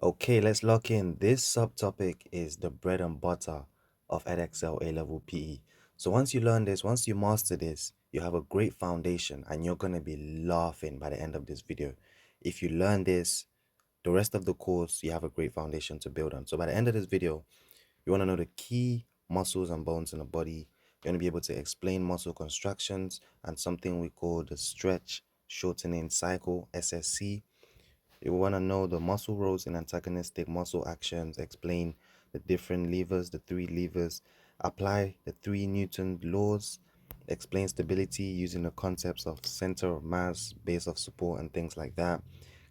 Okay, let's lock in. This subtopic is the bread and butter of Edexcel A-level PE. So once you learn this, once you master this, you have a great foundation and you're going to be laughing by the end of this video. If you learn this, the rest of the course, you have a great foundation to build on. So by the end of this video, you want to know the key muscles and bones in the body. You want to be able to explain muscle constructions and something we call the stretch shortening cycle, SSC. You want to know the muscle roles in antagonistic muscle actions, explain the different levers, the three levers, apply the 3 Newton laws, explain stability using the concepts of center of mass, base of support, and things like that,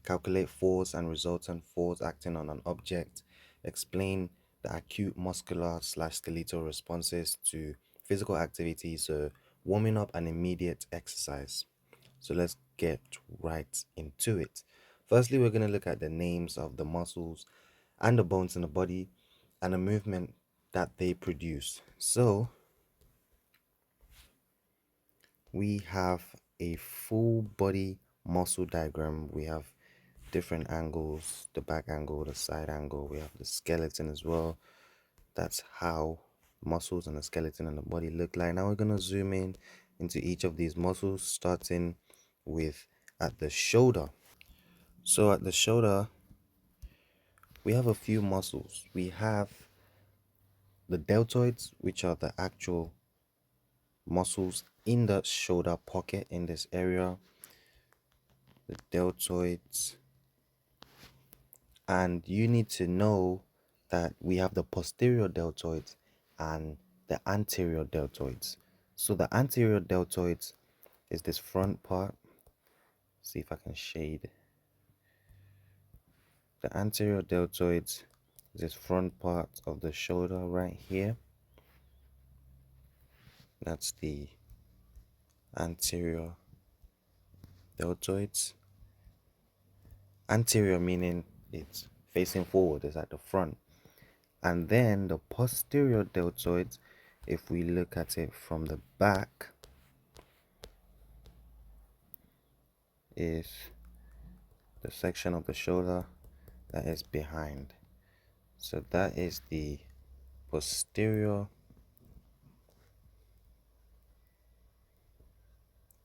calculate force and resultant force acting on an object, explain the acute muscular/skeletal responses to physical activity, so warming up and immediate exercise. So let's get right into it. Firstly, we're going to look at the names of the muscles and the bones in the body and the movement that they produce. So we have a full body muscle diagram. We have different angles, the back angle, the side angle. We have the skeleton as well. That's how muscles and the skeleton and the body look like. Now we're going to zoom in into each of these muscles, starting with at the shoulder. So at the shoulder, we have a few muscles. We have the deltoids, which are the actual muscles in the shoulder pocket in this area. The deltoids. And you need to know that we have the posterior deltoids and the anterior deltoids. So the anterior deltoids is this front part. See if I can shade. The anterior deltoids is this front part of the shoulder right here. That's the anterior deltoids. Anterior meaning it's facing forward, it's at the front. And then the posterior deltoids, if we look at it from the back, is the section of the shoulder that is behind. So that is the posterior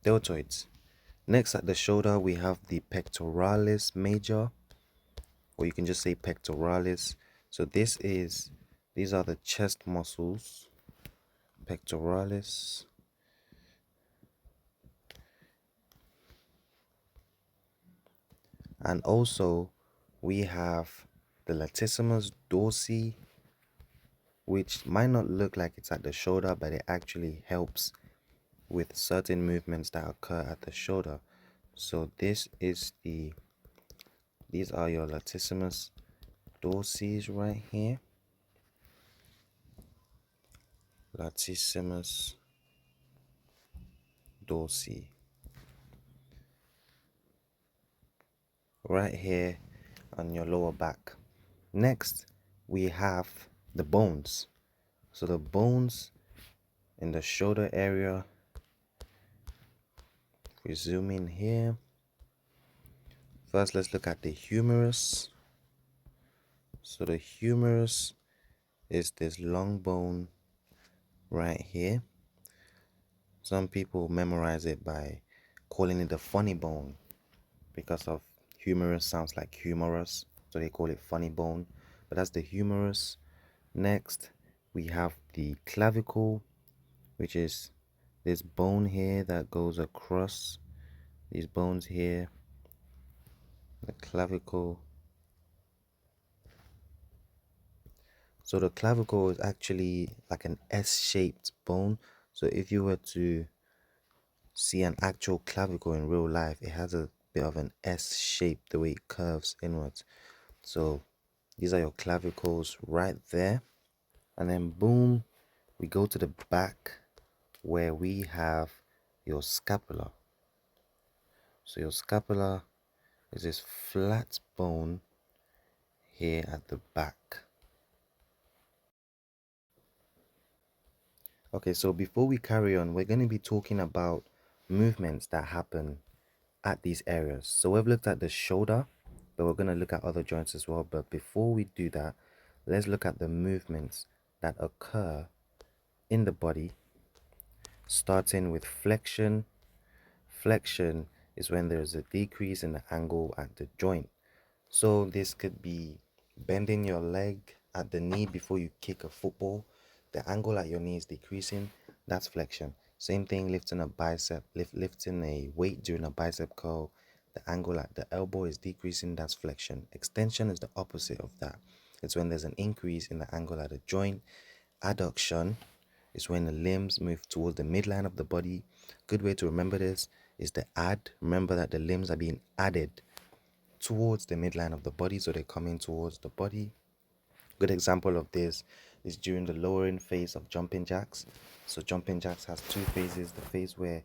deltoids. Next at the shoulder, we have the pectoralis major, or you can just say pectoralis. So these are the chest muscles, pectoralis. And also we have the latissimus dorsi, which might not look like it's at the shoulder, but it actually helps with certain movements that occur at the shoulder. So these are your latissimus dorsi right here. Latissimus dorsi. Right here on your lower back. Next, we have the bones. So the bones in the shoulder area, if we zoom in here, first let's look at the humerus. So the humerus is this long bone right here. Some people memorize it by calling it the funny bone because of humerus sounds like humorous, so they call it funny bone, but that's the humerus. Next, we have the clavicle, which is this bone here that goes across these bones here, the clavicle. So the clavicle is actually like an S-shaped bone. So if you were to see an actual clavicle in real life, it has a bit of an S shape, the way it curves inwards. So these are your clavicles right there. And then boom, we go to the back where we have your scapula. So your scapula is this flat bone here at the back. Okay, so before we carry on, we're going to be talking about movements that happen at these areas. So we've looked at the shoulder, but we're going to look at other joints as well. But before we do that, let's look at the movements that occur in the body, starting with flexion. Flexion is when there's a decrease in the angle at the joint. So this could be bending your leg at the knee before you kick a football. The angle at your knee is decreasing. That's flexion. Same thing lifting a bicep, lifting a weight during a bicep curl. The angle at the elbow is decreasing. That's flexion. Extension is the opposite of that. It's when there's an increase in the angle at the joint. Adduction is when the limbs move towards the midline of the body. Good way to remember this is the add. Remember that the limbs are being added towards the midline of the body, so they're coming towards the body. Good example of this is during the lowering phase of jumping jacks. So jumping jacks has two phases: the phase where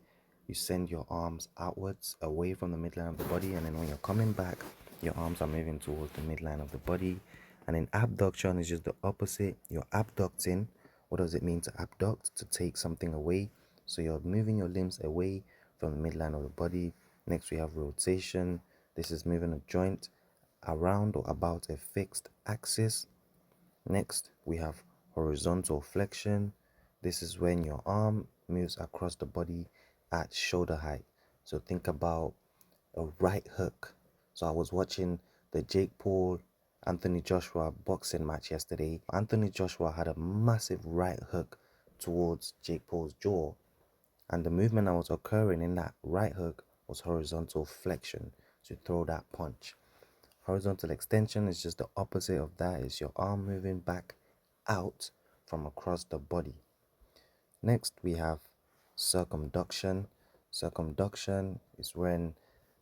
you send your arms outwards away from the midline of the body, and then when you're coming back, your arms are moving towards the midline of the body. And then abduction is just the opposite. You're abducting. What does it mean to abduct? To take something away. So you're moving your limbs away from the midline of the body. Next we have rotation. This is moving a joint around or about a fixed axis. Next, we have horizontal flexion. This is when your arm moves across the body at shoulder height. So think about a right hook. So I was watching the Jake Paul Anthony Joshua boxing match yesterday. Anthony Joshua had a massive right hook towards Jake Paul's jaw, and the movement that was occurring in that right hook was horizontal flexion to throw that punch. Horizontal extension is just the opposite of that. It's your arm moving back out from across the body. Next, we have circumduction. Circumduction is when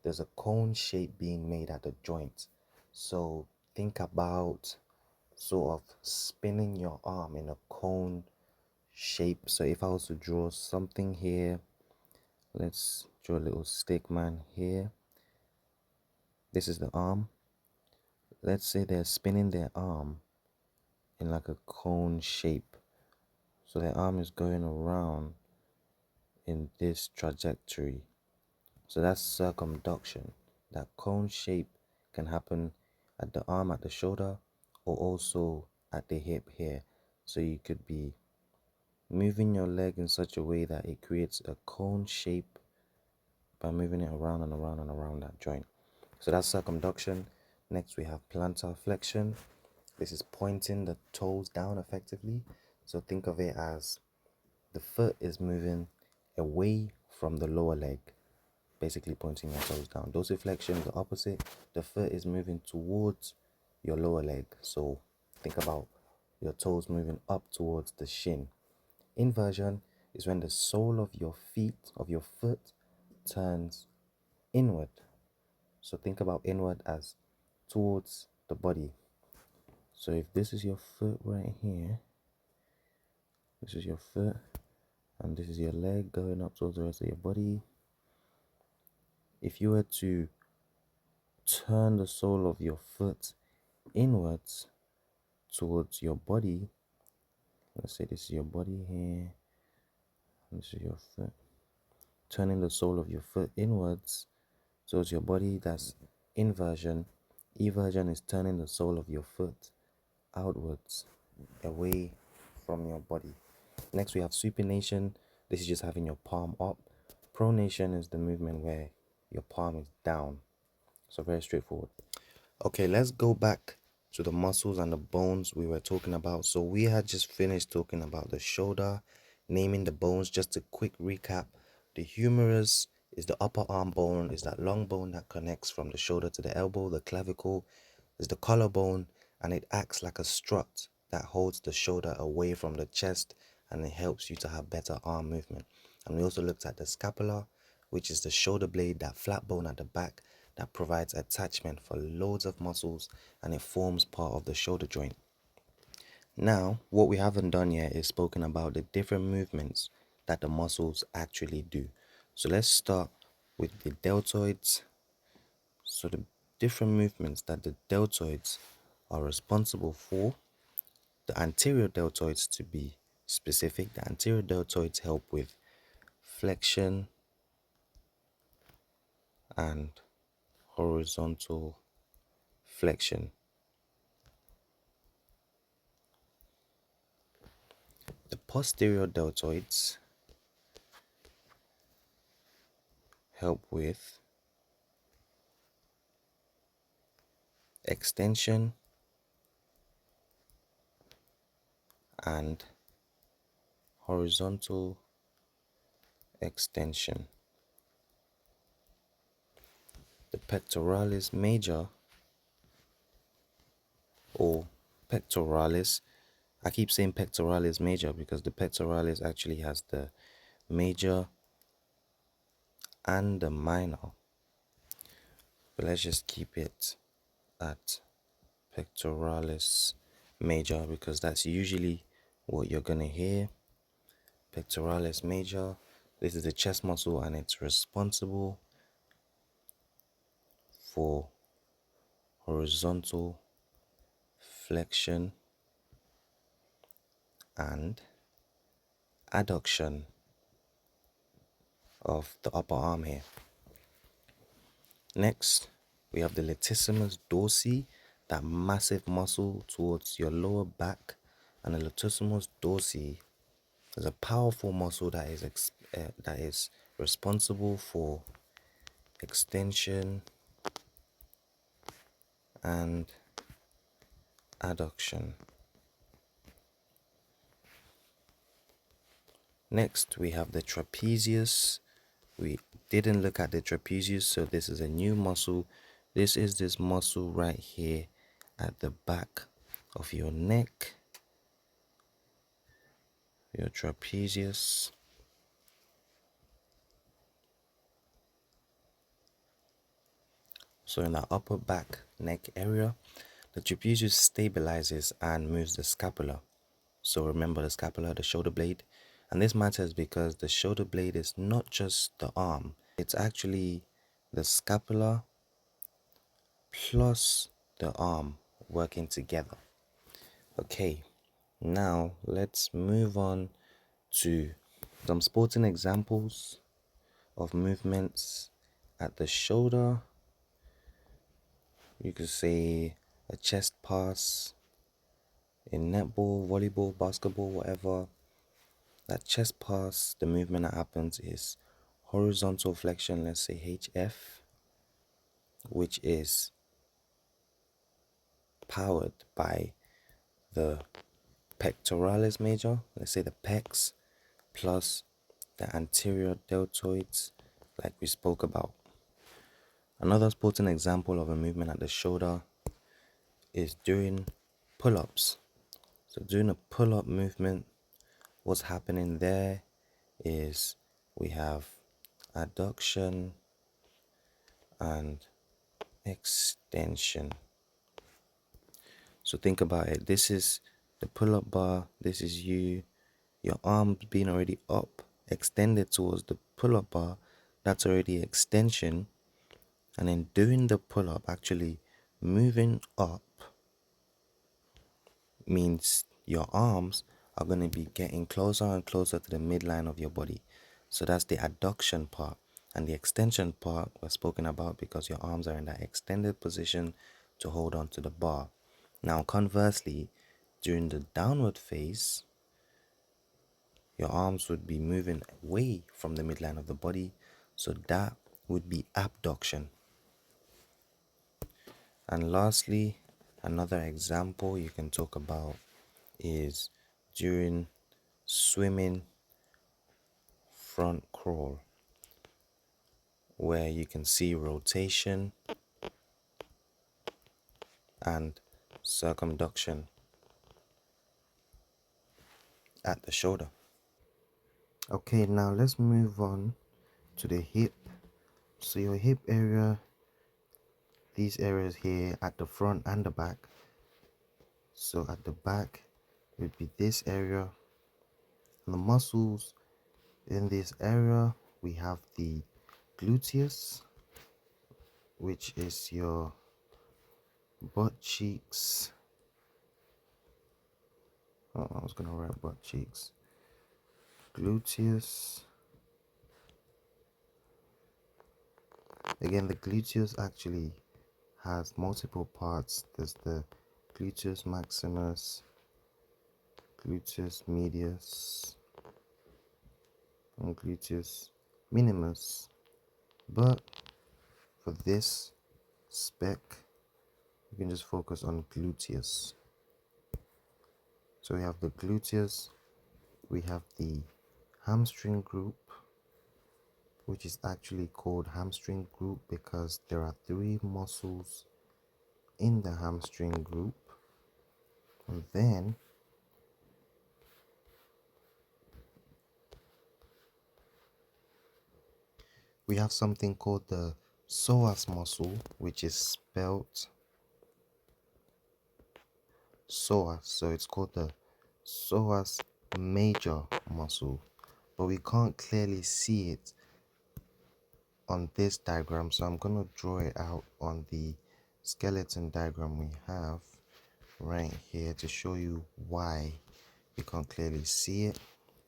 there's a cone shape being made at the joint. So think about sort of spinning your arm in a cone shape. So if I was to draw something here, let's draw a little stick man here. This is the arm. Let's say they're spinning their arm in like a cone shape. So their arm is going around in this trajectory. So that's circumduction. That cone shape can happen at the arm, at the shoulder, or also at the hip here. So you could be moving your leg in such a way that it creates a cone shape by moving it around and around and around that joint. So that's circumduction. Next we have plantar flexion. This is pointing the toes down effectively. So think of it as the foot is moving away from the lower leg, basically pointing your toes down. Dorsiflexion is the opposite. The foot is moving towards your lower leg. So think about your toes moving up towards the shin. Inversion is when the sole of your feet, of your foot, turns inward. So think about inward as towards the body. So if this is your foot right here, this is your foot, and this is your leg going up towards the rest of your body. If you were to turn the sole of your foot inwards towards your body, let's say this is your body here, and this is your foot. Turning the sole of your foot inwards towards your body, that's inversion. Eversion is turning the sole of your foot outwards, away from your body. Next, we have supination. This is just having your palm up. Pronation is the movement where your palm is down. So very straightforward. Okay, let's go back to the muscles and the bones we were talking about. So we had just finished talking about the shoulder, naming the bones. Just a quick recap. The humerus is the upper arm bone, is that long bone that connects from the shoulder to the elbow. The clavicle is the collarbone, and it acts like a strut that holds the shoulder away from the chest, and it helps you to have better arm movement. And we also looked at the scapula, which is the shoulder blade, that flat bone at the back that provides attachment for loads of muscles, and it forms part of the shoulder joint. Now, what we haven't done yet is spoken about the different movements that the muscles actually do. So let's start with the deltoids. So the different movements that the deltoids are responsible for, the anterior deltoids to be specific, the anterior deltoids help with flexion and horizontal flexion. The posterior deltoids help with extension and horizontal extension. The pectoralis major or pectoralis, I keep saying pectoralis major because the pectoralis actually has the major and the minor, but let's just keep it at pectoralis major because that's usually what you're gonna hear. Pectoralis major, this is the chest muscle and it's responsible for horizontal flexion and adduction of the upper arm here. Next, we have the latissimus dorsi, that massive muscle towards your lower back, and the latissimus dorsi is a powerful muscle that is responsible for extension and adduction. Next, we have the trapezius. We didn't look at the trapezius, so this is a new muscle. This is this muscle right here at the back of your neck, your trapezius. So in the upper back neck area, the trapezius stabilizes and moves the scapula. So remember the scapula, the shoulder blade. And this matters because the shoulder blade is not just the arm. It's actually the scapula plus the arm working together. Okay, now let's move on to some sporting examples of movements at the shoulder. You could say a chest pass in netball, volleyball, basketball, whatever. That chest pass, the movement that happens is horizontal flexion, let's say HF, which is powered by the pectoralis major, let's say the pecs, plus the anterior deltoids, like we spoke about. Another sporting example of a movement at the shoulder is during pull-ups. So during a pull-up movement, what's happening there is we have adduction and extension. So think about it. This is the pull-up bar. This is you. Your arms being already up, extended towards the pull-up bar. That's already extension. And then doing the pull-up, actually moving up, means your arms are going to be getting closer and closer to the midline of your body. So that's the adduction part. And the extension part was spoken about because your arms are in that extended position to hold on to the bar. Now, conversely, during the downward phase, your arms would be moving away from the midline of the body. So that would be abduction. And lastly, another example you can talk about is during swimming front crawl, where you can see rotation and circumduction at the shoulder. Okay, now let's move on to the hip. So your hip area, these areas here at the front and the back. So at the back would be this area, and the muscles in this area, we have the gluteus, which is your butt cheeks. Oh, I was gonna write butt cheeks. Gluteus. Again, the gluteus actually has multiple parts. There's the gluteus maximus, gluteus medius, and gluteus minimus. But for this spec, you can just focus on gluteus. So we have the gluteus, we have the hamstring group, which is actually called hamstring group because there are 3 muscles in the hamstring group. And then we have something called the psoas muscle, which is spelled psoas. So it's called the psoas major muscle, but we can't clearly see it on this diagram, so I'm going to draw it out on the skeleton diagram we have right here to show you why you can't clearly see it,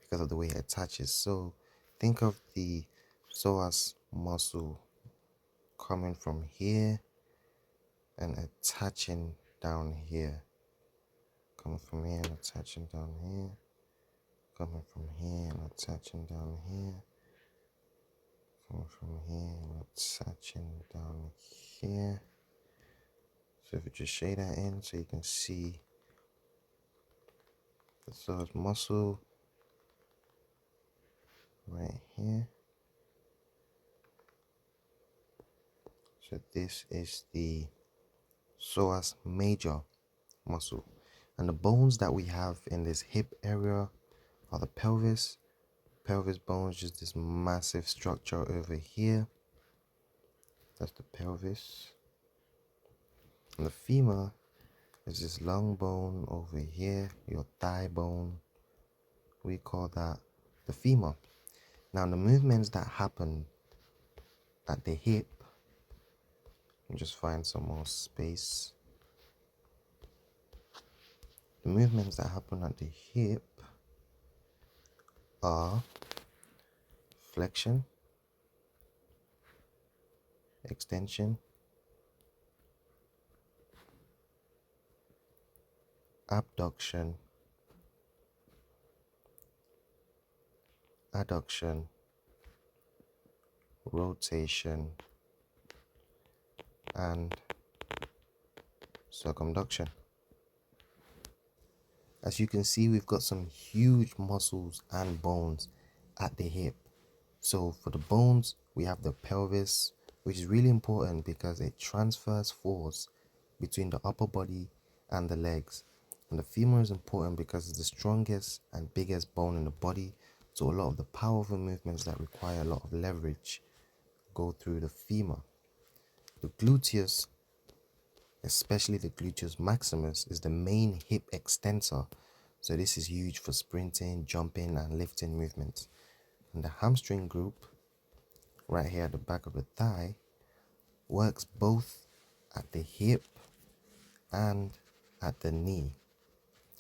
because of the way it attaches. So think of the psoas muscle coming from here and attaching down here, coming from here and attaching down here, coming from here and attaching down here, coming from here and attaching down here. So if you just shade that in so you can see the psoas muscle right here. So this is the psoas major muscle. And the bones that we have in this hip area are the pelvis bones, just this massive structure over here. That's the pelvis. And the femur is this long bone over here, your thigh bone. We call that the femur. Now the movements that happen at the hip, just find some more space. The movements that happen at the hip are flexion, extension, abduction, adduction, rotation, and circumduction. As you can see, we've got some huge muscles and bones at the hip. So for the bones, we have the pelvis, which is really important because it transfers force between the upper body and the legs. And the femur is important because it's the strongest and biggest bone in the body. So a lot of the powerful movements that require a lot of leverage go through the femur. The gluteus, especially the gluteus maximus, is the main hip extensor. So this is huge for sprinting, jumping, and lifting movements. And the hamstring group, right here at the back of the thigh, works both at the hip and at the knee.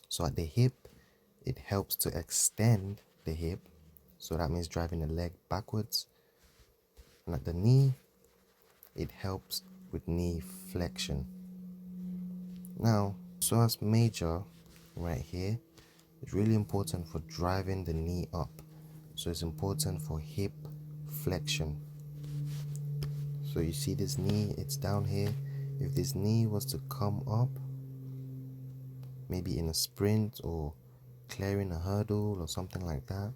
So at the hip, it helps to extend the hip. So that means driving the leg backwards. And at the knee, it helps with knee flexion. Now, psoas major right here is really important for driving the knee up. So it's important for hip flexion. So you see this knee, it's down here. If this knee was to come up, maybe in a sprint or clearing a hurdle or something like that,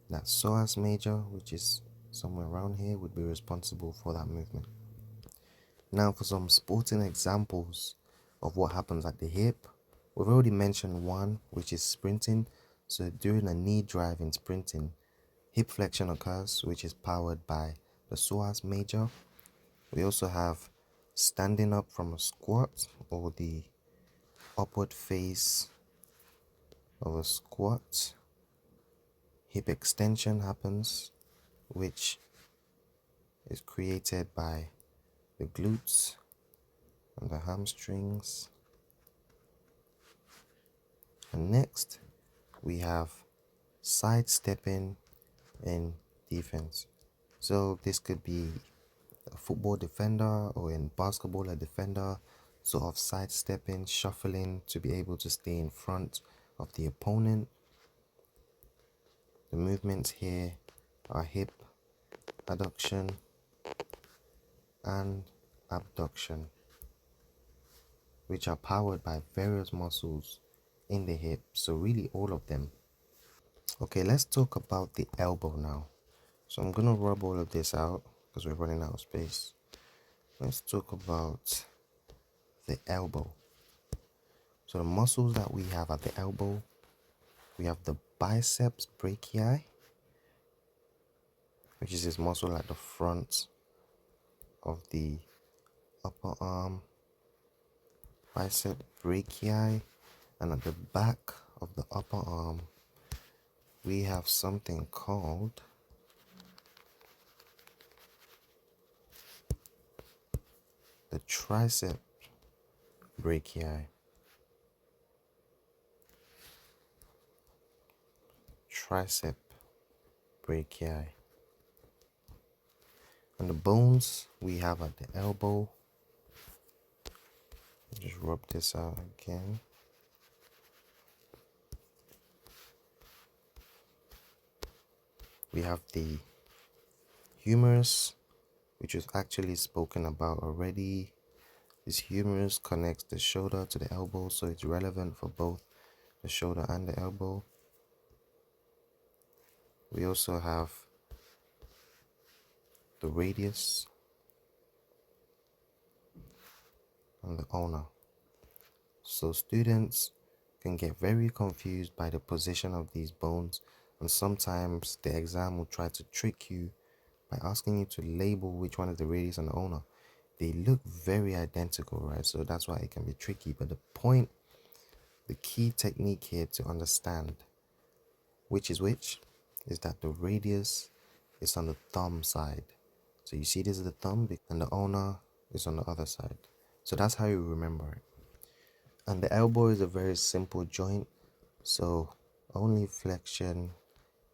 that psoas major, which is somewhere around here, would be responsible for that movement. Now for some sporting examples of what happens at the hip, we've already mentioned one, which is sprinting. So during a knee drive in sprinting, hip flexion occurs, which is powered by the psoas major. We also have standing up from a squat, or the upward face of a squat. Hip extension happens, which is created by the glutes and the hamstrings. And next, we have sidestepping in defense. So this could be a football defender, or in basketball a defender, sort of sidestepping, shuffling to be able to stay in front of the opponent. The movements here are hip adduction and abduction, which are powered by various muscles in the hip, so really all of them. Okay, let's talk about the elbow now. So I'm gonna rub all of this out because we're running out of space. Let's talk about the elbow. So the muscles that we have at the elbow, we have the biceps brachii, which is this muscle at the front of the upper arm, bicep brachii, and at the back of the upper arm, we have something called the tricep brachii. Tricep brachii. And the bones we have at the elbow, just rub this out again. We have the humerus, which was actually spoken about already. This humerus connects the shoulder to the elbow, so it's relevant for both the shoulder and the elbow. We also have the radius and the ulna. So students can get very confused by the position of these bones, and sometimes the exam will try to trick you by asking you to label which one is the radius and the ulna. They look very identical, right? So that's why it can be tricky. But the key technique here to understand which is which is that the radius is on the thumb side. So you see this is the thumb and the ulna is on the other side. So that's how you remember it. And the elbow is a very simple joint. So only flexion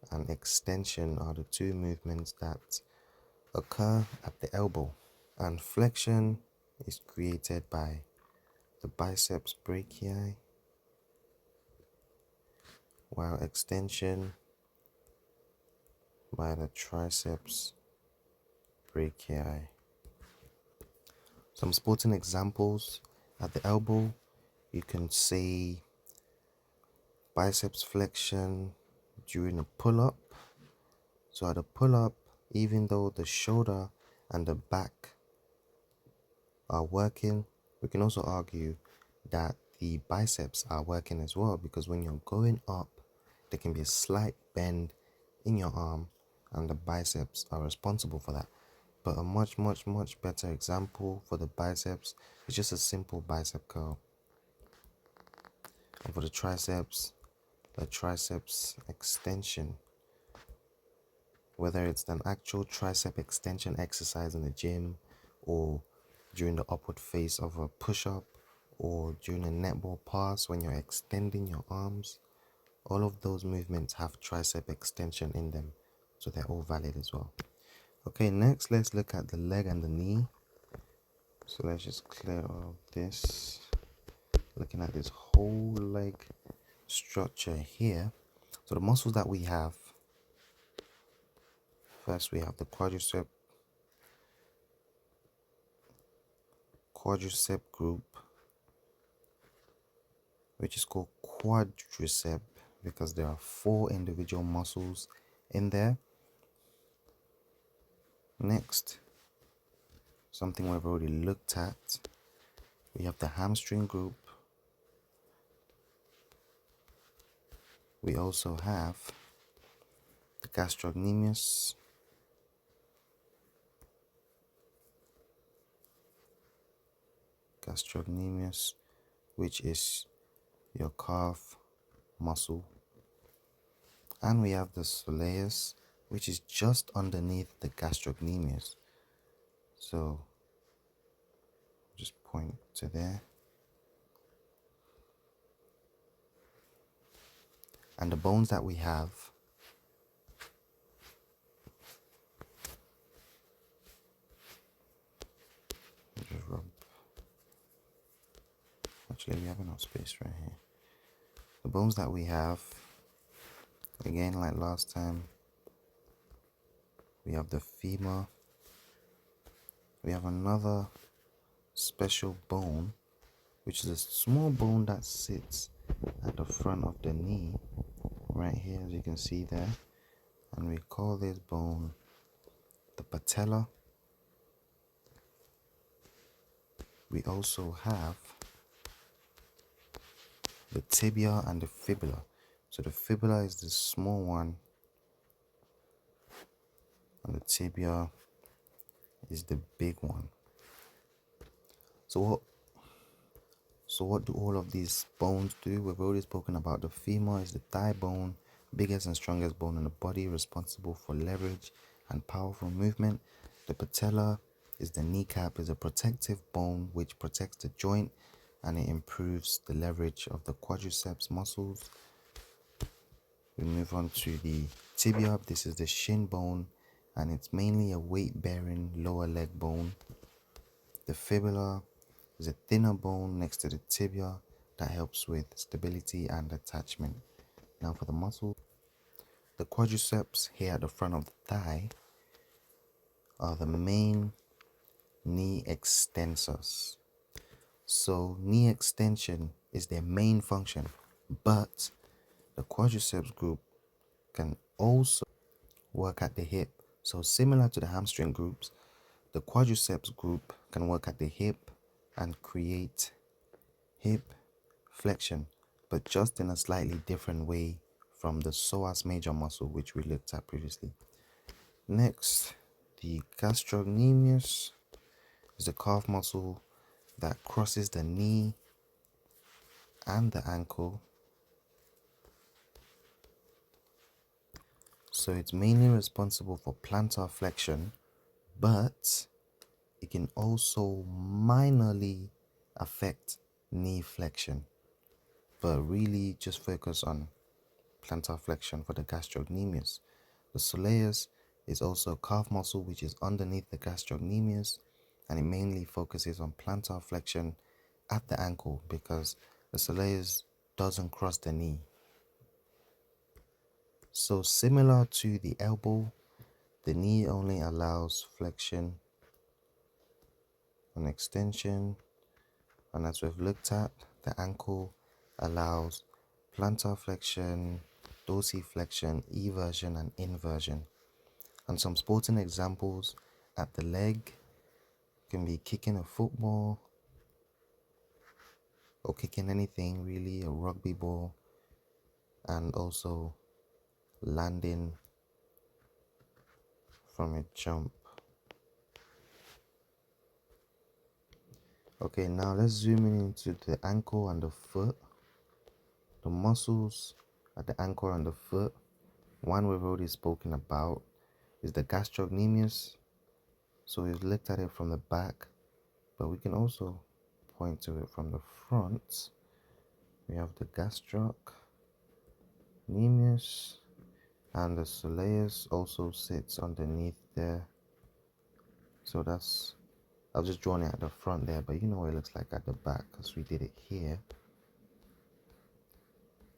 and extension are the two movements that occur at the elbow. And flexion is created by the biceps brachii, while extension by the triceps brachii. Some sporting examples at the elbow, you can say biceps flexion during a pull-up. So at a pull-up, even though the shoulder and the back are working, we can also argue that the biceps are working as well, because when you're going up, there can be a slight bend in your arm and the biceps are responsible for that. But a much better example for the biceps is just a simple bicep curl. And for the triceps extension, whether it's an actual tricep extension exercise in the gym, or during the upward face of a push-up, or during a netball pass when you're extending your arms, all of those movements have tricep extension in them, so they're all valid as well. Okay, next let's look at the leg and the knee. So let's just clear all of this, looking at this whole leg structure here. So the muscles that we have, first we have the quadricep group, which is called quadricep because there are 4 individual muscles in there. Next, something we've already looked at, we have the hamstring group. We also have the gastrocnemius, which is your calf muscle. And we have the soleus, which is just underneath the gastrocnemius. So just point to there. And the bones that we have, actually, we have enough space right here. The bones that we have, again, like last time, we have the femur. We have another special bone, which is a small bone that sits at the front of the knee, right here, as you can see there. And we call this bone the patella. We also have the tibia and the fibula. So the fibula is the small one, and the tibia is the big one. So what do all of these bones do? We've already spoken about the femur is the thigh bone, biggest and strongest bone in the body, responsible for leverage and powerful movement. The patella is the kneecap, is a protective bone which protects the joint and it improves the leverage of the quadriceps muscles. We move on to the tibia. This is the shin bone and it's mainly a weight-bearing lower leg bone. The fibula is a thinner bone next to the tibia that helps with stability and attachment. Now for the muscles, the quadriceps here at the front of the thigh are the main knee extensors. So knee extension is their main function, but the quadriceps group can also work at the hip. So similar to the hamstring groups, the quadriceps group can work at the hip and create hip flexion, but just in a slightly different way from the psoas major muscle which we looked at previously. Next, the gastrocnemius is the calf muscle that crosses the knee and the ankle. So it's mainly responsible for plantar flexion, but it can also minorly affect knee flexion, but really just focus on plantar flexion for the gastrocnemius. The soleus is also a calf muscle which is underneath the gastrocnemius, and it mainly focuses on plantar flexion at the ankle because the soleus doesn't cross the knee. So similar to the elbow, the knee only allows flexion and extension, and as we've looked at, the ankle allows plantar flexion, dorsiflexion, eversion and inversion. And some sporting examples at the leg can be kicking a football or kicking anything really, a rugby ball, and also landing from a jump. Okay, now let's zoom in into the ankle and the foot. The muscles at the ankle and the foot, one we've already spoken about is the gastrocnemius. So we've looked at it from the back, but we can also point to it from the front. We have the gastrocnemius, and the soleus also sits underneath there. So that's, I've just drawn it at the front there, but you know what it looks like at the back because we did it here.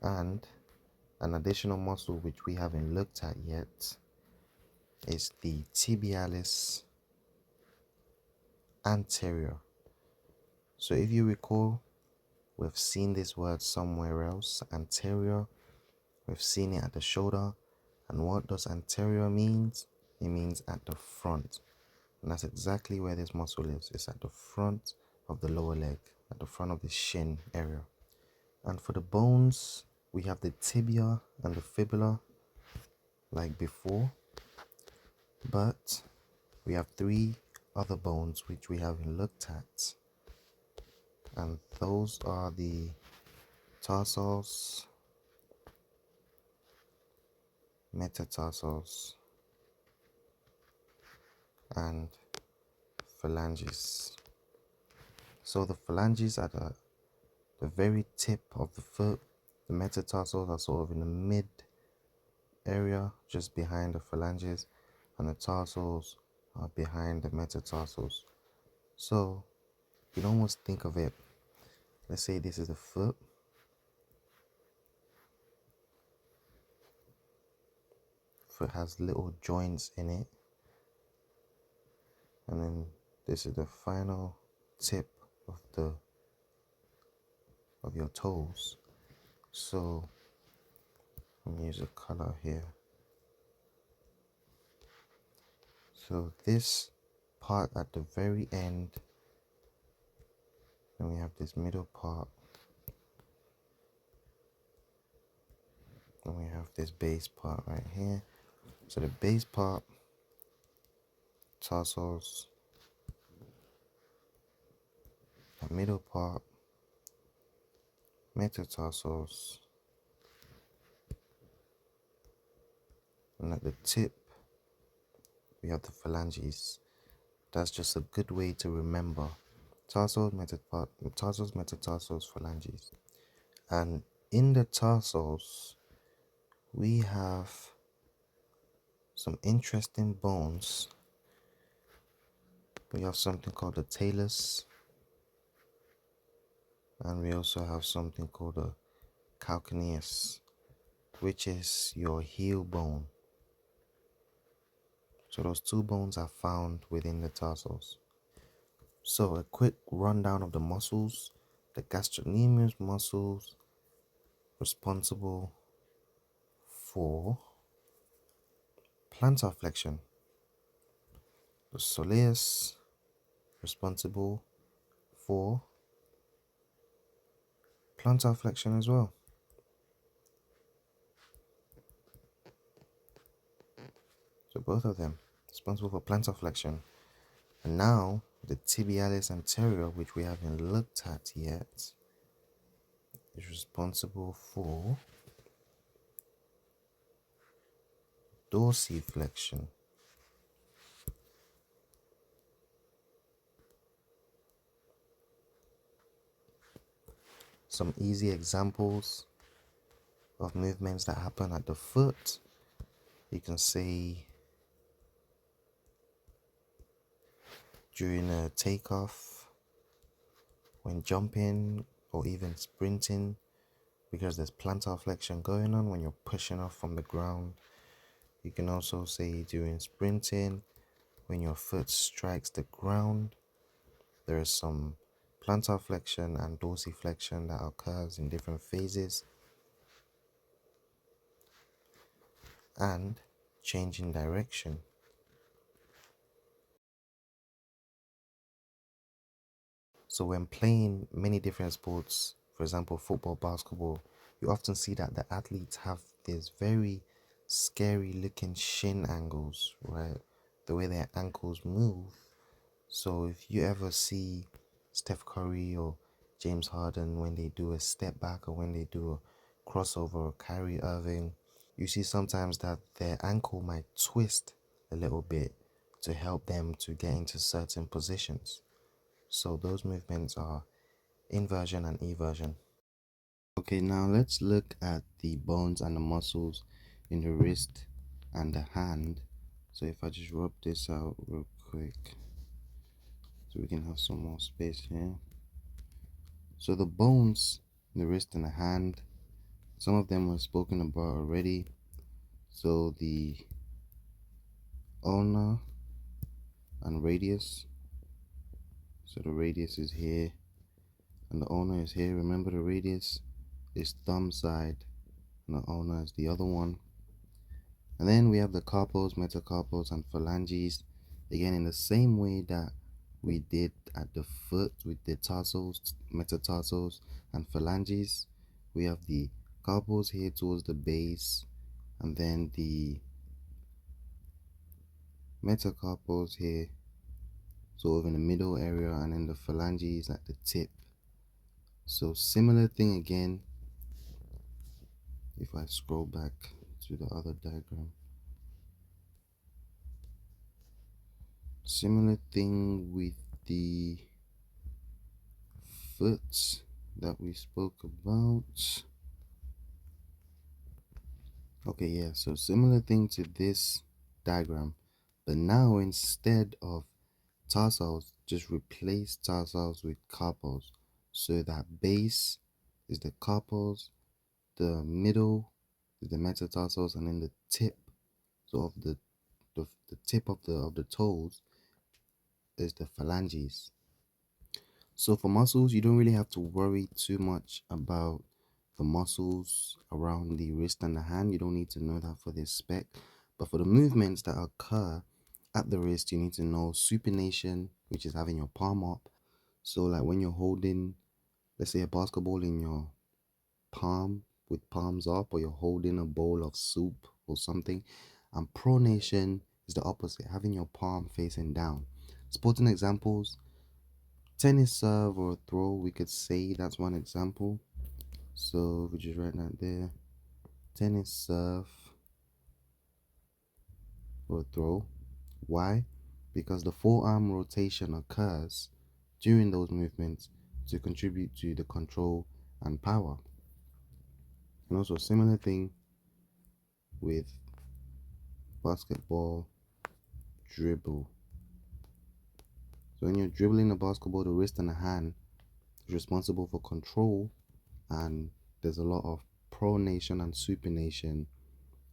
And an additional muscle which we haven't looked at yet is the tibialis anterior. So if you recall, we've seen this word somewhere else, anterior. We've seen it at the shoulder. And what does anterior means? It means at the front. And that's exactly where this muscle is. It's at the front of the lower leg, at the front of the shin area. And for the bones, we have the tibia and the fibula like before, but we have three other bones which we haven't looked at, and those are the tarsals, metatarsals, and phalanges. So the phalanges are the very tip of the foot. The metatarsals are sort of in the mid area, just behind the phalanges, and the tarsals are behind the metatarsals. So you can almost think of it let's say this is the foot. Foot has little joints in it, and then this is the final tip of the of your toes. So let me use a color here. So this part at the very end, then we have this middle part, and we have this base part right here. So the base part, tarsals, the middle part, metatarsals, and at the tip we have the phalanges. That's just a good way to remember tarsals, metatarsals, phalanges. And in the tarsals we have some interesting bones. We have something called the talus, and we also have something called the calcaneus, which is your heel bone. So those two bones are found within the tarsals. So a quick rundown of the muscles. The gastrocnemius muscles responsible for plantar flexion. The soleus responsible for plantar flexion as well. So both of them responsible for plantar flexion. And now the tibialis anterior, which we haven't looked at yet, is responsible for dorsiflexion. Some easy examples of movements that happen at the foot. You can say during a takeoff, when jumping, or even sprinting, because there's plantar flexion going on when you're pushing off from the ground. You can also say during sprinting, when your foot strikes the ground, there is some plantar flexion and dorsiflexion that occurs in different phases. And changing direction. So when playing many different sports, for example football, basketball, you often see that the athletes have these very scary looking shin angles, right? The way their ankles move. So if you ever see Steph Curry or James Harden when they do a step back, or when they do a crossover, or Kyrie Irving, you see sometimes that their ankle might twist a little bit to help them to get into certain positions. So those movements are inversion and eversion. Okay, now let's look at the bones and the muscles in the wrist and the hand. So if I just rub this out real quick so we can have some more space here. So the bones in the wrist and the hand, some of them were spoken about already. So the ulna and radius. So the radius is here and the ulna is here. Remember, the radius is thumb side and the ulna is the other one. And then we have the carpals, metacarpals, and phalanges. Again, in the same way that we did at the foot with the tarsals, metatarsals, and phalanges, we have the carpals here towards the base, and then the metacarpals here sort of in the middle area, and then the phalanges at the tip. So similar thing again. If I scroll back to the other diagram, similar thing with the foot that we spoke about. Okay, yeah, so similar thing to this diagram, but now instead of tarsals, just replace tarsals with carpals. So that base is the carpals, the middle is the metatarsals, and then the tip, so of the tip of the toes is the phalanges. So for muscles, you don't really have to worry too much about the muscles around the wrist and the hand. You don't need to know that for this spec. But for the movements that occur at the wrist, you need to know supination, which is having your palm up. So like when you're holding, let's say, a basketball in your palm with palms up, or you're holding a bowl of soup or something. And pronation is the opposite, having your palm facing down. Sporting examples: tennis serve or throw, we could say that's one example. So we just write that there. Tennis serve or throw. Why? Because the forearm rotation occurs during those movements to contribute to the control and power. And also a similar thing with basketball dribble. So when you're dribbling a basketball, the wrist and the hand is responsible for control, and there's a lot of pronation and supination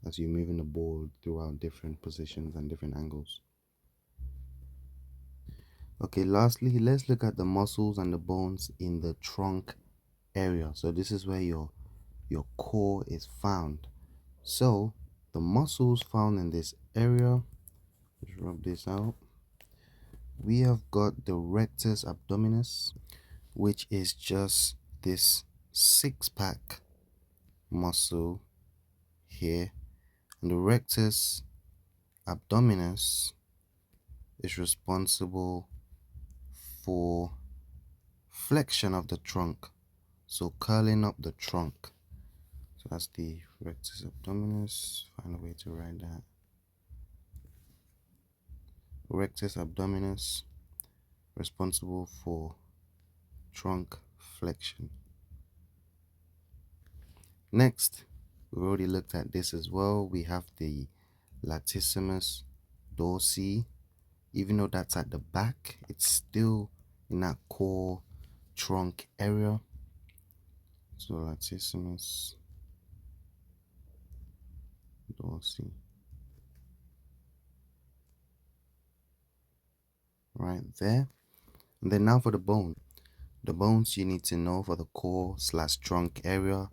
as you're moving the ball throughout different positions and different angles. Okay, lastly, let's look at the muscles and the bones in the trunk area. So this is where your core is found. So the muscles found in this area, let's rub this out. We have got the rectus abdominis, which is just this six-pack muscle here, and the rectus abdominis is responsible for flexion of the trunk, so curling up the trunk. So that's the rectus abdominis. Find a way to write that. Rectus abdominis, responsible for trunk flexion. Next, we've already looked at this as well. We have the latissimus dorsi. Even though that's at the back, it's still in that core trunk area. So latissimus dorsi. Right there. And then now for the bone. The bones you need to know for the core/trunk area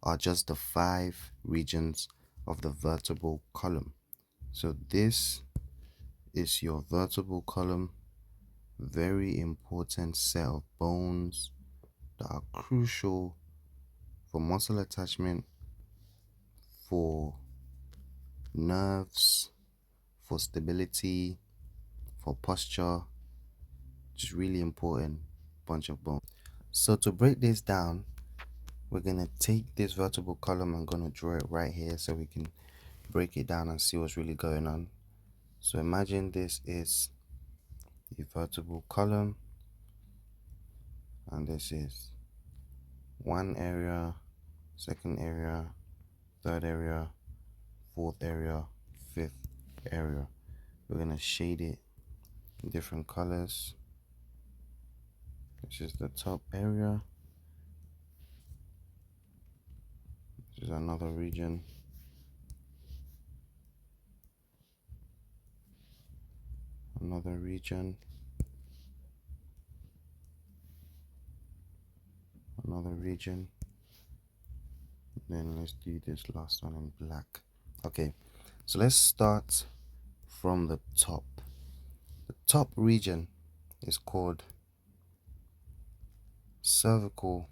are just the 5 regions of the vertebral column. So this is your vertebral column. Very important set of bones that are crucial for muscle attachment, for nerves, for stability, for posture. Just really important bunch of bones. So to break this down, we're gonna take this vertebral column and gonna draw it right here so we can break it down and see what's really going on. So imagine this is the vertebral column, and this is one area, second area, third area, fourth area, fifth area. We're gonna shade it in different colors. This is the top area. This is another region. Another region. Another region. Then let's do this last one in black. Okay, so let's start from the top. The top region is called cervical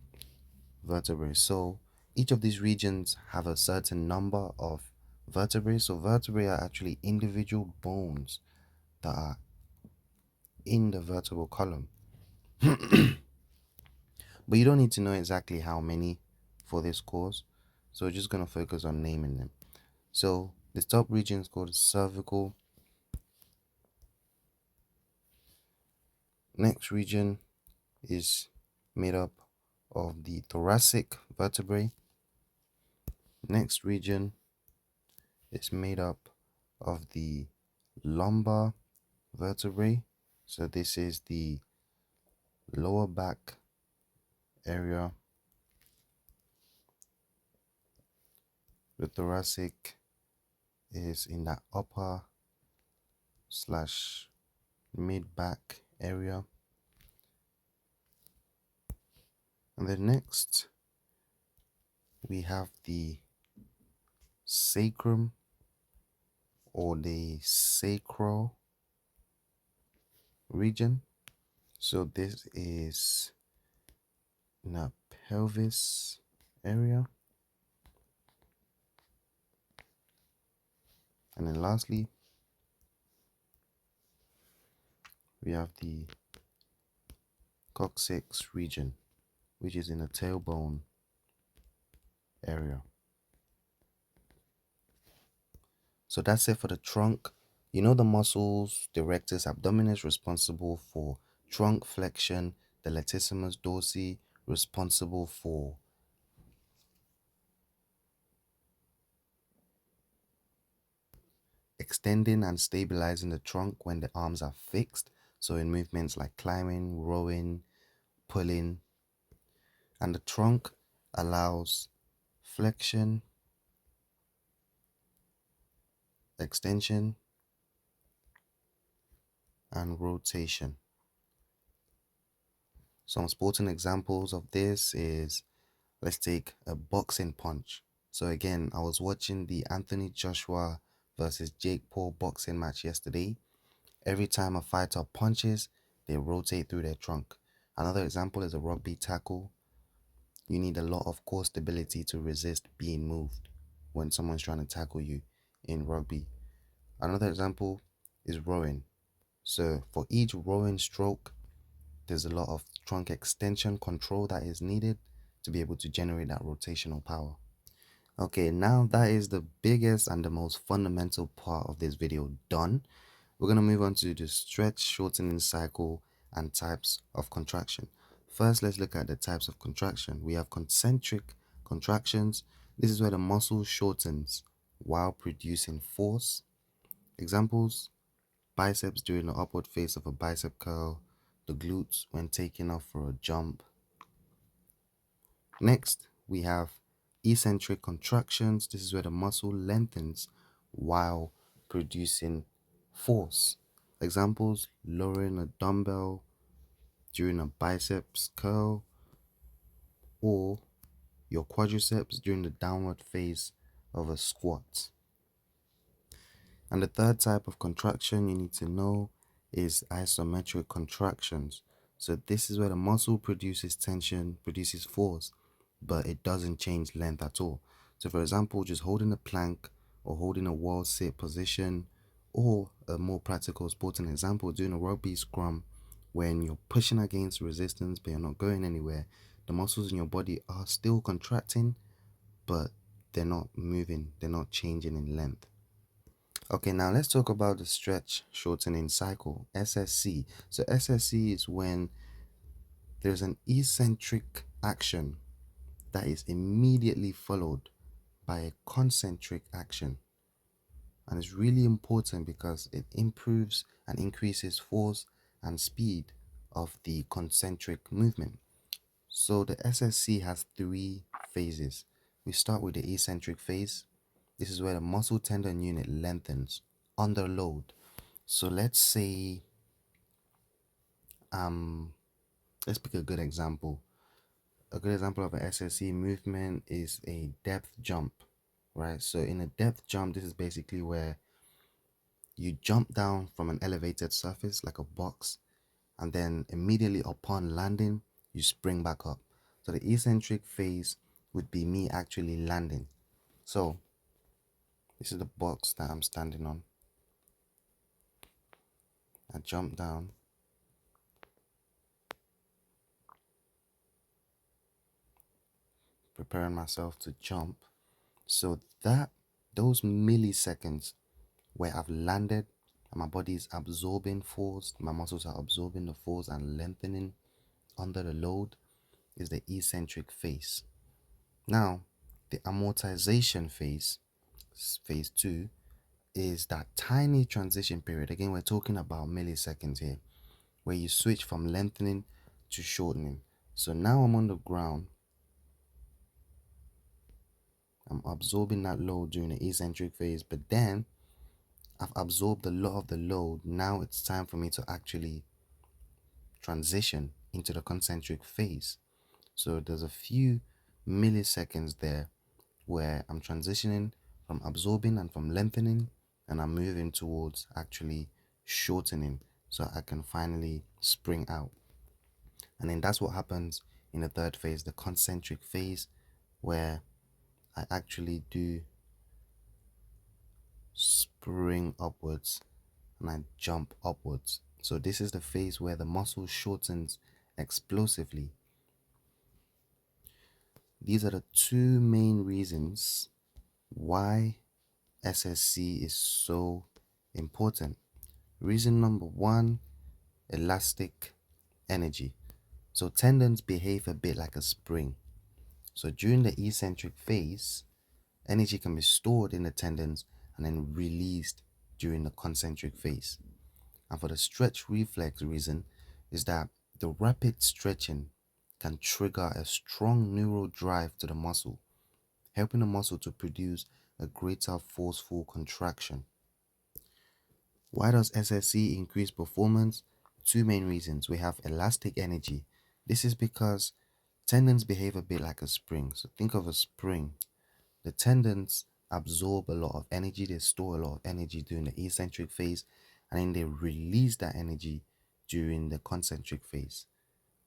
vertebrae. So each of these regions have a certain number of vertebrae. So vertebrae are actually individual bones that are in the vertebral column. But you don't need to know exactly how many for this course. So we're just going to focus on naming them. So the top region is called cervical. Next region is made up of the thoracic vertebrae. Next region is made up of the lumbar vertebrae. So this is the lower back area. The thoracic is in that upper slash mid back area. And then next we have the sacrum or the sacral region. So this is in the pelvis area. And then lastly, we have the coccyx region, which is in the tailbone area. So that's it for the trunk. You know the muscles, the rectus abdominis, responsible for trunk flexion, the latissimus dorsi, responsible for extending and stabilizing the trunk when the arms are fixed. So in movements like climbing, rowing, pulling. And the trunk allows flexion, extension, and rotation. Some sporting examples of this is, let's take a boxing punch. So again, I was watching the Anthony Joshua versus Jake Paul boxing match yesterday. Every time a fighter punches, they rotate through their trunk. Another example is a rugby tackle. You need a lot of core stability to resist being moved when someone's trying to tackle you in rugby. Another example is rowing. So for each rowing stroke, there's a lot of trunk extension control that is needed to be able to generate that rotational power. Okay, now that is the biggest and the most fundamental part of this video done. We're going to move on to the stretch shortening cycle and types of contraction. First, let's look at the types of contraction. We have concentric contractions. This is where the muscle shortens while producing force. Examples: biceps during the upward phase of a bicep curl, the glutes when taking off for a jump. Next, we have eccentric contractions. This is where the muscle lengthens while producing force. Examples: lowering a dumbbell during a biceps curl, or your quadriceps during the downward phase of a squat. And the third type of contraction you need to know is isometric contractions. So this is where the muscle produces tension, produces force, but it doesn't change length at all. So for example, just holding a plank or holding a wall sit position, or a more practical sporting example, doing a rugby scrum, when you're pushing against resistance but you're not going anywhere, the muscles in your body are still contracting, but they're not moving, they're not changing in length. Okay, now let's talk about the stretch shortening cycle, SSC. So SSC is when there's an eccentric action that is immediately followed by a concentric action. And it's really important because it improves and increases force and speed of the concentric movement. So the SSC has three phases. We start with the eccentric phase. This is where the muscle tendon unit lengthens under load. So let's say, let's pick a good example. A good example of an SSC movement is a depth jump, right? So in a depth jump, this is basically where you jump down from an elevated surface like a box, and then immediately upon landing, you spring back up. So the eccentric phase would be me actually landing. So this is the box that I'm standing on. I jump down, preparing myself to jump. So those milliseconds where I've landed and my body is absorbing force, my muscles are absorbing the force and lengthening under the load, is the eccentric phase. Now, the amortization phase, phase 2, is that tiny transition period. Again, we're talking about milliseconds here, where you switch from lengthening to shortening. So now I'm on the ground. I'm absorbing that load during the eccentric phase, but then I've absorbed a lot of the load. Now it's time for me to actually transition into the concentric phase. So there's a few milliseconds there where I'm transitioning from absorbing and from lengthening, and I'm moving towards actually shortening so I can finally spring out. And then that's what happens in the third phase, the concentric phase, where I actually do spring upwards and I jump upwards. So this is the phase where the muscle shortens explosively. These are the two main reasons why SSC is so important. Reason number one, elastic energy. So tendons behave a bit like a spring. So during the eccentric phase, energy can be stored in the tendons and then released during the concentric phase. And for the stretch reflex reason is that the rapid stretching can trigger a strong neural drive to the muscle, helping the muscle to produce a greater forceful contraction. Why does SSC increase performance? Two main reasons. We have elastic energy. This is because tendons behave a bit like a spring. So think of a spring. The tendons absorb a lot of energy, they store a lot of energy during the eccentric phase, and then they release that energy during the concentric phase.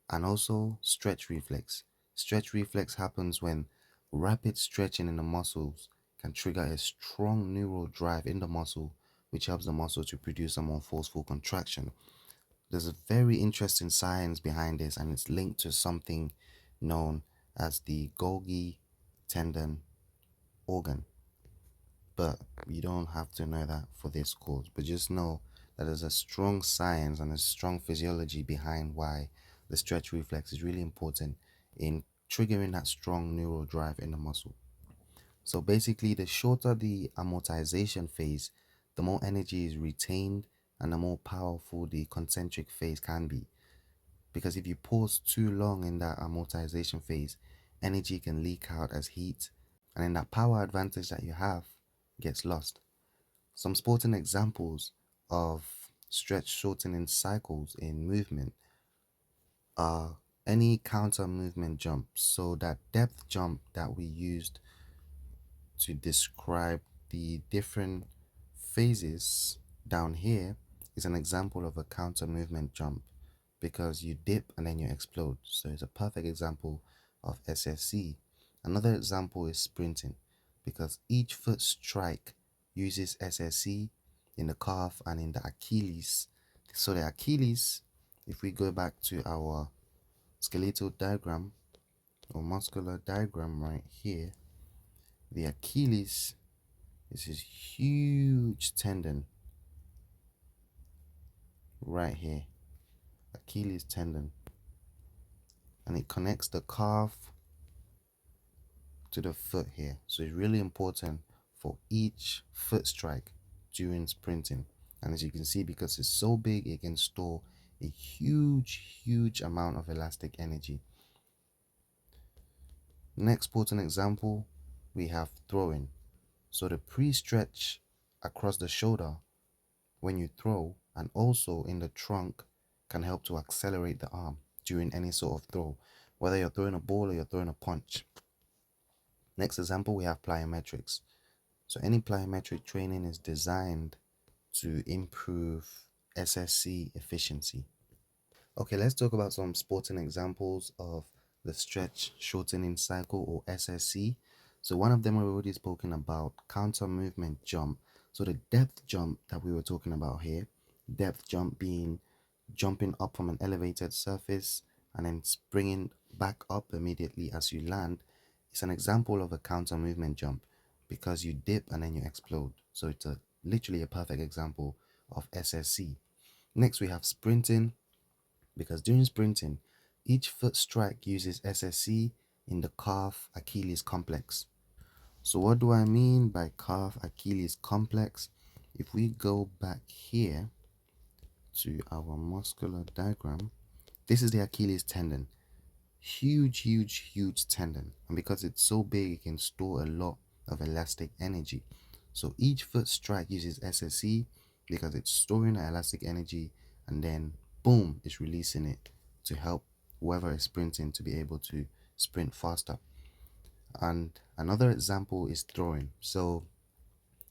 And also stretch reflex. Stretch reflex happens when rapid stretching in the muscles can trigger a strong neural drive in the muscle, which helps the muscle to produce a more forceful contraction. There's a very interesting science behind this, and it's linked to something known as the Golgi tendon organ. But you don't have to know that for this course, but just know that there's a strong science and a strong physiology behind why the stretch reflex is really important in triggering that strong neural drive in the muscle. So basically, the shorter the amortization phase, the more energy is retained and the more powerful the concentric phase can be. Because if you pause too long in that amortization phase, energy can leak out as heat, and then that power advantage that you have gets lost. Some sporting examples of stretch shortening cycles in movement are any counter movement jump. So that depth jump that we used to describe the different phases down here is an example of a counter movement jump because you dip and then you explode. So it's a perfect example of SSC. Another example is sprinting because each foot strike uses SSC in the calf and in the Achilles. So the Achilles, if we go back to our skeletal diagram or muscular diagram right here, the Achilles is this huge tendon right here, Achilles tendon, and it connects the calf to the foot here. So it's really important for each foot strike during sprinting. And as you can see, because it's so big, it can store a huge amount of elastic energy. Next important example, we have throwing. So the pre-stretch across the shoulder when you throw and also in the trunk can help to accelerate the arm during any sort of throw, whether you're throwing a ball or you're throwing a punch. Next example, we have plyometrics. So any plyometric training is designed to improve SSC efficiency. Okay, let's talk about some sporting examples of the stretch shortening cycle or SSC. So one of them we've already spoken about, counter movement jump. So the depth jump that we were talking about here, depth jump being jumping up from an elevated surface and then springing back up immediately as you land, is an example of a counter movement jump because you dip and then you explode. So it's literally a perfect example of SSC. Next, we have sprinting because during sprinting, each foot strike uses SSC in the calf Achilles complex. So what do I mean by calf Achilles complex? If we go back here to our muscular diagram, this is the Achilles tendon. huge tendon, and because it's so big it can store a lot of elastic energy. So each foot strike uses SSE because it's storing the elastic energy, and then boom, it's releasing it to help whoever is sprinting to be able to sprint faster. And another example is throwing. So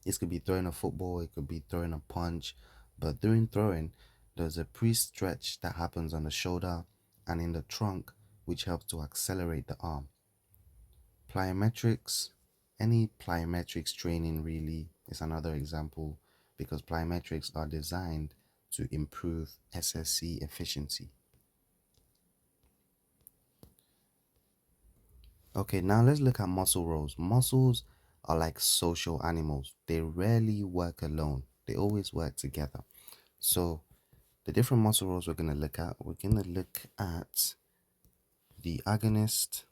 it could be throwing a football, it could be throwing a punch, but during throwing, there's a pre-stretch that happens on the shoulder and in the trunk, which helps to accelerate the arm. Plyometrics, any plyometrics training really is another example because plyometrics are designed to improve SSC efficiency. Okay, now let's look at muscle rolls. Muscles are like social animals. They rarely work alone. They always work together. So the different muscle rolls we're going to look at the agonist,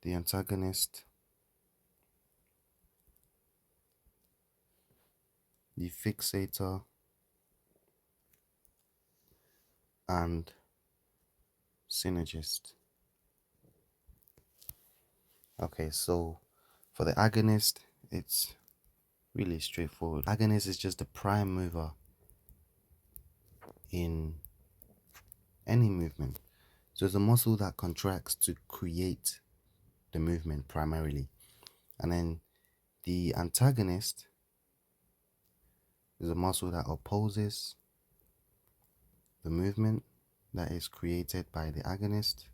the antagonist, the fixator, and synergist. Okay, so for the agonist, it's really straightforward. Agonist is just the prime mover in any movement. So it's a muscle that contracts to create the movement primarily. And then the antagonist is a muscle that opposes the movement that is created by the agonist,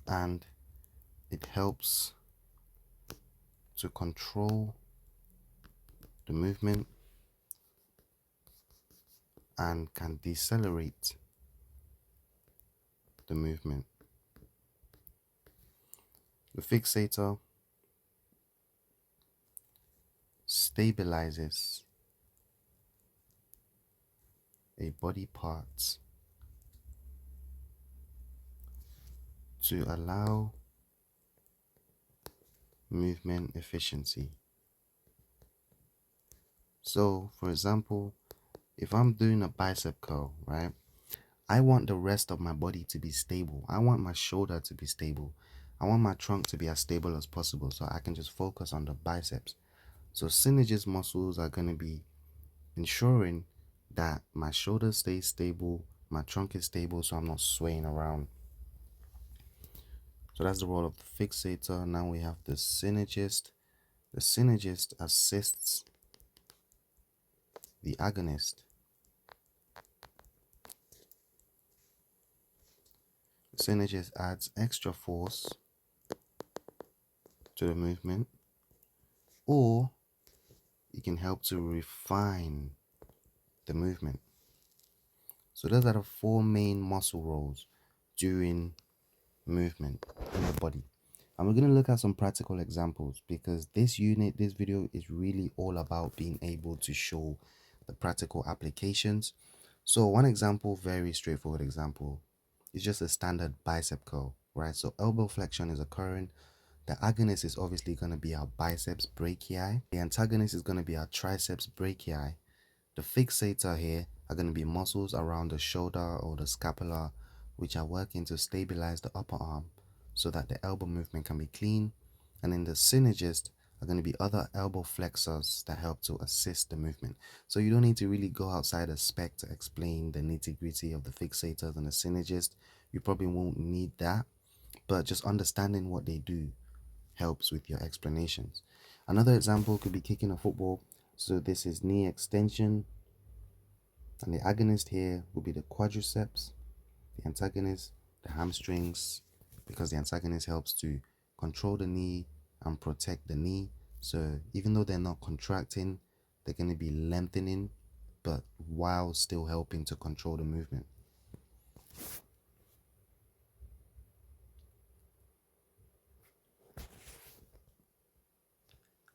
and it helps to control the movement and can decelerate the movement. The fixator stabilizes a body part to allow movement efficiency. So, for example, if I'm doing a bicep curl, right, I want the rest of my body to be stable. I want my shoulder to be stable. I want my trunk to be as stable as possible so I can just focus on the biceps. So synergist muscles are going to be ensuring that my shoulder stays stable, my trunk is stable so I'm not swaying around. So that's the role of the fixator. Now we have the synergist. The synergist assists the agonist. The synergist adds extra force to the movement, or it can help to refine the movement. So those are the four main muscle roles during movement in the body. And we're going to look at some practical examples because this video is really all about being able to show the practical applications. So one example, very straightforward example, is just a standard bicep curl, right? So elbow flexion is occurring. The agonist is obviously going to be our biceps brachii. The antagonist is going to be our triceps brachii. The fixator here are going to be muscles around the shoulder or the scapula, which are working to stabilize the upper arm so that the elbow movement can be clean. And then the synergist are going to be other elbow flexors that help to assist the movement. So you don't need to really go outside a spec to explain the nitty-gritty of the fixators and the synergist. You probably won't need that, but just understanding what they do helps with your explanations. Another example could be kicking a football. So this is knee extension, and the agonist here will be the quadriceps, the antagonist, the hamstrings, because the antagonist helps to control the knee and protect the knee. So even though they're not contracting, they're going to be lengthening, but while still helping to control the movement.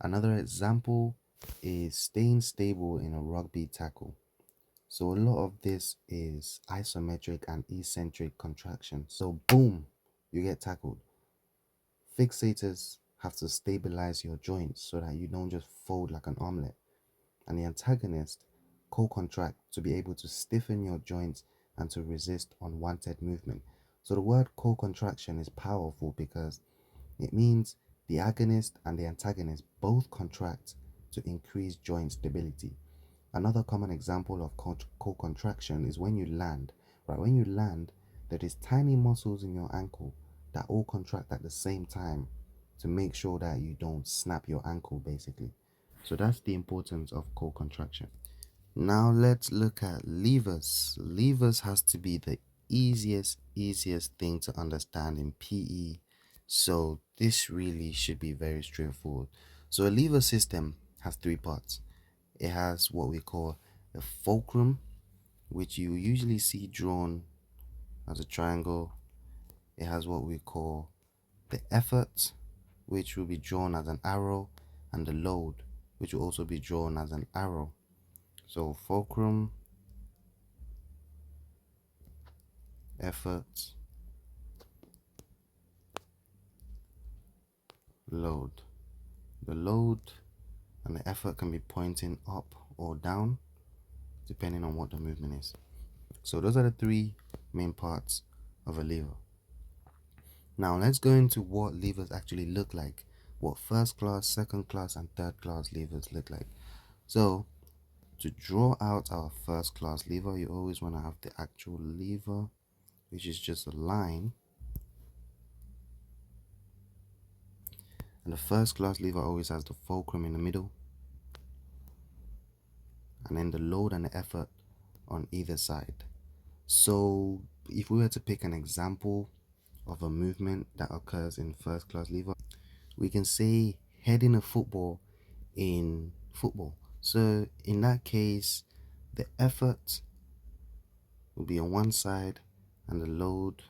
Another example is staying stable in a rugby tackle. So a lot of this is isometric and eccentric contraction. So boom, you get tackled. Fixators have to stabilize your joints so that you don't just fold like an omelette. and the antagonist co-contract to be able to stiffen your joints and to resist unwanted movement. So the word co-contraction is powerful because it means the agonist and the antagonist both contract to increase joint stability. Another common example of co-contraction is when you land. Right, when you land, there is tiny muscles in your ankle that all contract at the same time to make sure that you don't snap your ankle, basically. So that's the importance of co-contraction. Now let's look at levers. Levers has to be the easiest thing to understand in PE. So this really should be very straightforward. So a lever system has three parts. It has what we call a fulcrum, which you usually see drawn as a triangle. It has what we call the effort, which will be drawn as an arrow, and the load, which will also be drawn as an arrow. So fulcrum, effort, load. The load and the effort can be pointing up or down depending on what the movement is. So those are the three main parts of a lever. Now let's go into what levers actually look like, what first class, second class, and third class levers look like. So to draw out our first class lever, you always want to have the actual lever, which is just a line. And the first class lever always has the fulcrum in the middle, and then the load and the effort on either side. So if we were to pick an example of a movement that occurs in first class lever, we can say heading a football in football. So in that case, the effort will be on one side and the load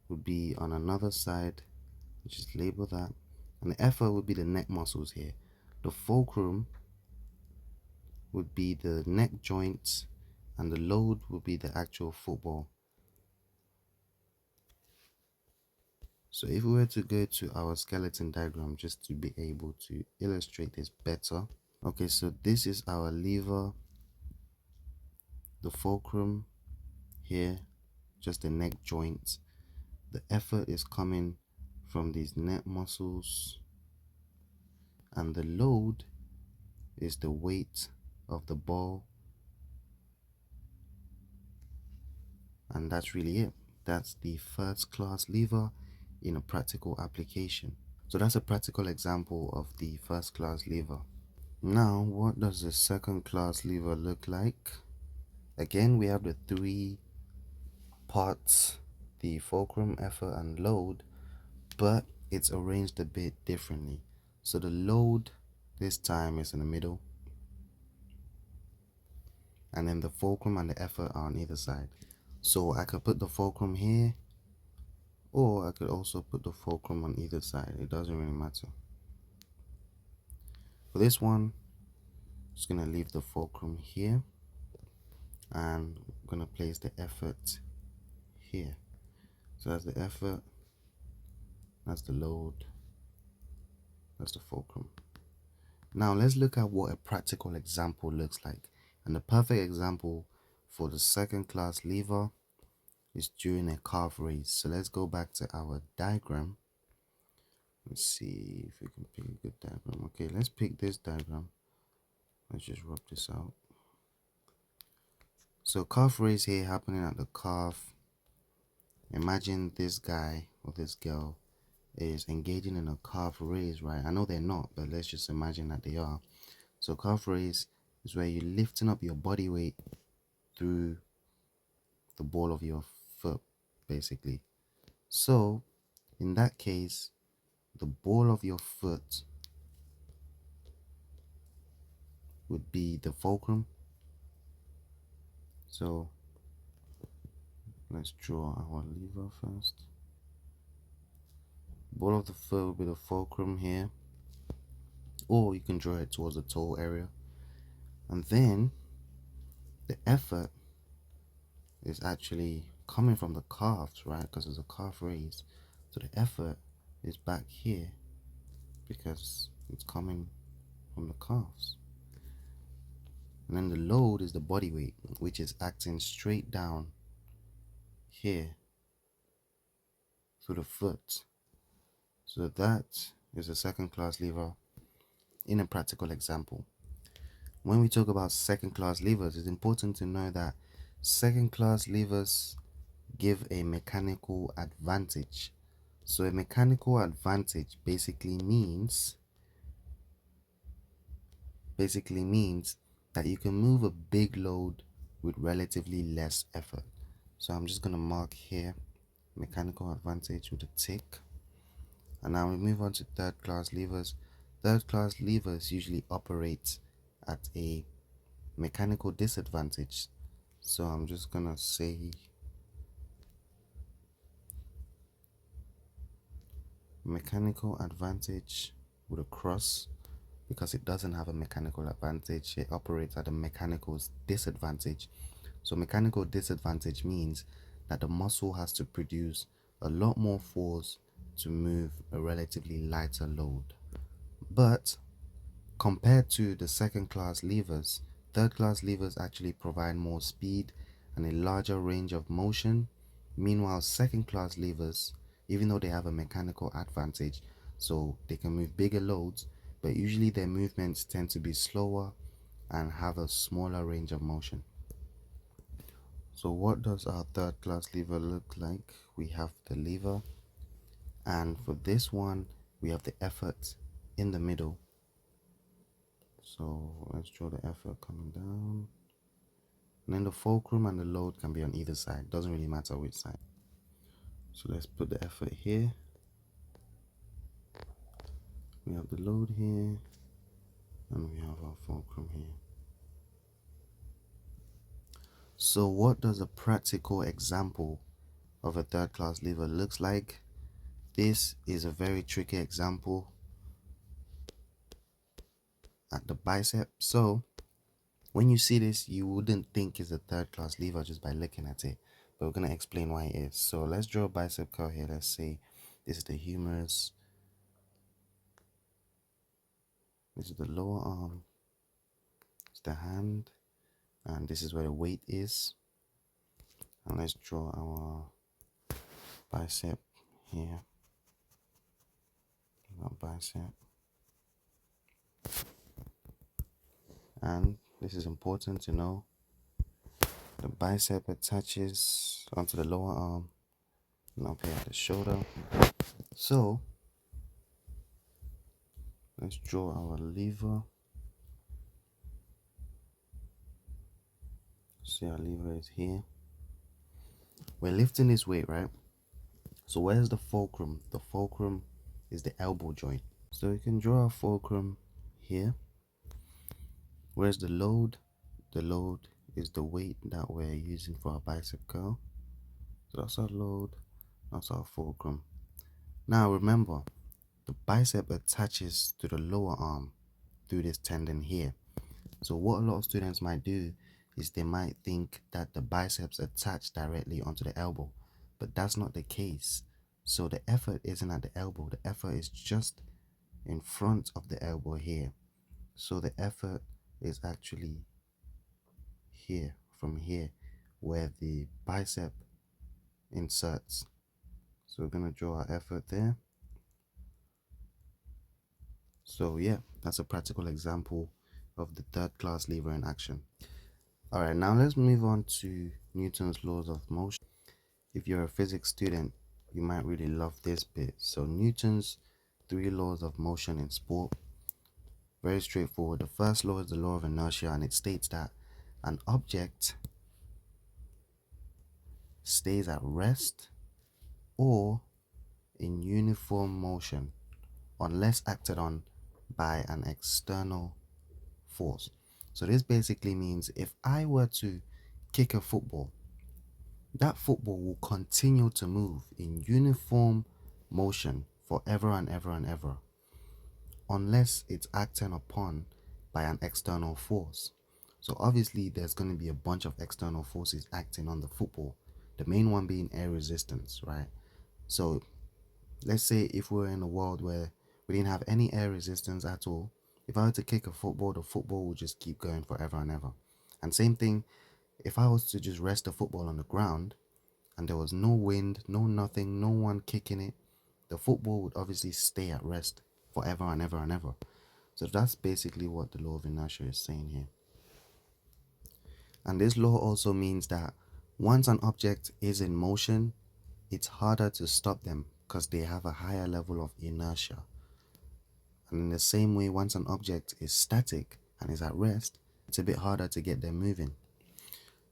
would be on another side. Just label that. And the effort would be the neck muscles here. The fulcrum would be the neck joints, and the load would be the actual football. So if we were to go to our skeleton diagram just to be able to illustrate this better. Okay, so this is our lever, the fulcrum here, just the neck joints. The effort is coming from these neck muscles, and the load is the weight of the ball, and that's really it. That's the first class lever in a practical application. So that's a practical example of the first class lever. Now what does the second class lever look like? Again, we have the three parts, the fulcrum, effort, and load, but it's arranged a bit differently. So the load this time is in the middle, and then the fulcrum and the effort are on either side. So I could put the fulcrum here, or I could also put the fulcrum on either side. It doesn't really matter. For this one, I'm just gonna leave the fulcrum here, and I'm gonna place the effort here. So that's the effort, that's the load, that's the fulcrum. Now let's look at what a practical example looks like. And the perfect example for the second class lever is during a calf raise. So let's go back to our diagram. Let's see if we can pick a good diagram. Okay, let's pick this diagram. Let's just rub this out. So calf raise here happening at the calf. Imagine this guy or this girl is engaging in a calf raise, right? I know they're not, but let's just imagine that they are. So calf raise is where you're lifting up your body weight through the ball of your foot, basically. So in that case, the ball of your foot would be the fulcrum. So let's draw our lever first. Ball of the foot will be the fulcrum here, or you can draw it towards the toe area. And then the effort is actually coming from the calves, right? Because there's a calf raise. So the effort is back here because it's coming from the calves. And then the load is the body weight, which is acting straight down here through the foot. So that is a second class lever in a practical example. When we talk about second class levers, it's important to know that second class levers give a mechanical advantage. So a mechanical advantage basically means that you can move a big load with relatively less effort. So I'm just going to mark here mechanical advantage with a tick. And now we move on to third class levers. Third class levers usually operate at a mechanical disadvantage. So I'm just going to say mechanical advantage with a cross, because it doesn't have a mechanical advantage. It operates at a mechanical disadvantage. So mechanical disadvantage means that the muscle has to produce a lot more force to move a relatively lighter load. But compared to the second class levers, third class levers actually provide more speed and a larger range of motion. Meanwhile, second class levers, even though they have a mechanical advantage, so they can move bigger loads, but usually their movements tend to be slower and have a smaller range of motion. So what does our third class lever look like? We have the lever, and for this one we have the effort in the middle. So let's draw the effort coming down, and then the fulcrum and the load can be on either side, doesn't really matter which side. So let's put the effort here, we have the load here, and we have our fulcrum here. So what does a practical example of a third class lever looks like? This is a very tricky example at the bicep. So when you see this, you wouldn't think it's a third class lever just by looking at it, but we're going to explain why it is. So let's draw a bicep curl here. Let's say this is the humerus, this is the lower arm, it's the hand, and this is where the weight is. And let's draw our bicep here, our bicep. And this is important to know, the bicep attaches onto the lower arm and up here at the shoulder. So let's draw our lever. See, our lever is here. We're lifting this weight, right? So where's the fulcrum? The fulcrum is the elbow joint. So we can draw our fulcrum here. Where's the load? The load is the weight that we're using for our bicep curl. So that's our load, that's our fulcrum. Now remember, the bicep attaches to the lower arm through this tendon here. So what a lot of students might do is they might think that the biceps attach directly onto the elbow, but that's not the case. So the effort isn't at the elbow, the effort is just in front of the elbow here. So the effort is actually here, from here, where the bicep inserts. So we're gonna draw our effort there. So yeah, that's a practical example of the third class lever in action. Alright, now let's move on to Newton's laws of motion. If you're a physics student, you might really love this bit. So Newton's 3 laws of motion in sport. Very straightforward. The first law is the law of inertia, and it states that an object stays at rest or in uniform motion unless acted on by an external force. So this basically means if I were to kick a football, that football will continue to move in uniform motion forever and ever and ever, unless it's acted upon by an external force. So obviously there's going to be a bunch of external forces acting on the football, the main one being air resistance, right? So let's say if we're in a world where we didn't have any air resistance at all, If I were to kick a football, the football will just keep going forever and ever. And same thing, if I was to just rest the football on the ground and there was no wind, no nothing, no one kicking it, the football would obviously stay at rest forever and ever and ever. So that's basically what the law of inertia is saying here. And this law also means that once an object is in motion, it's harder to stop them because they have a higher level of inertia. And in the same way, once an object is static and is at rest, it's a bit harder to get them moving.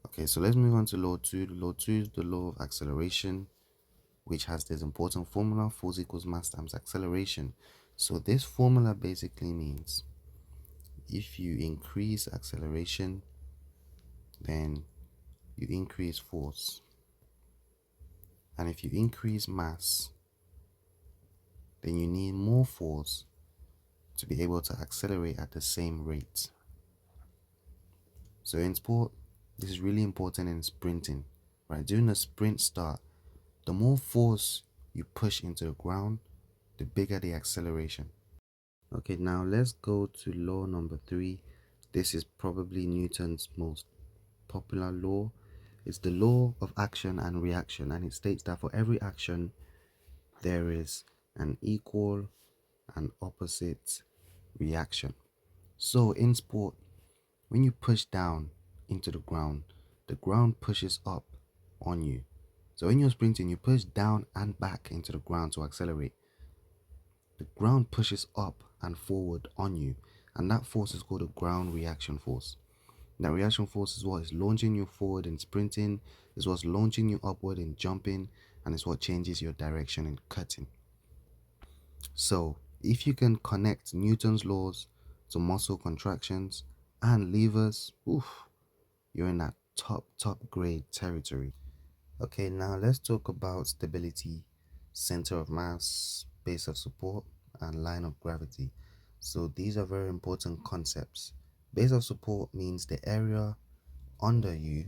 Okay, so let's move on to law 2. Law 2 is the law of acceleration, which has this important formula: force equals mass times acceleration. So this formula basically means if you increase acceleration, then you increase force. And if you increase mass, then you need more force to be able to accelerate at the same rate. So in sport, this is really important in sprinting, right? During the sprint start, the more force you push into the ground, the bigger the acceleration. Okay, now let's go to law number 3. This is probably Newton's most popular law. It's the law of action and reaction, and it states that for every action, there is an equal and opposite reaction. So in sport, when you push down into the ground pushes up on you. So when you're sprinting, you push down and back into the ground to accelerate. The ground pushes up and forward on you, and that force is called a ground reaction force. That reaction force is what is launching you forward in sprinting, is what's launching you upward in jumping, and is what changes your direction in cutting. So if you can connect Newton's laws to muscle contractions and levers, you're in that top grade territory. Okay, now let's talk about stability, center of mass, base of support, and line of gravity. So these are very important concepts. Base of support means the area under you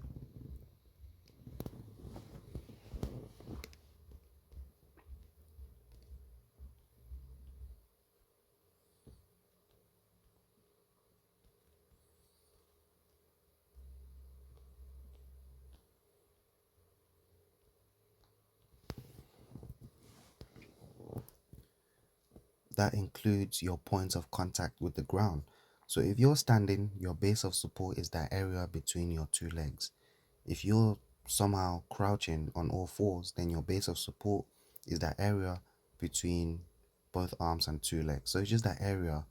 that includes your points of contact with the ground. So if you're standing, your base of support is that area between your two legs. If you're somehow crouching on all fours, then your base of support is that area between both arms and two legs. So it's just that area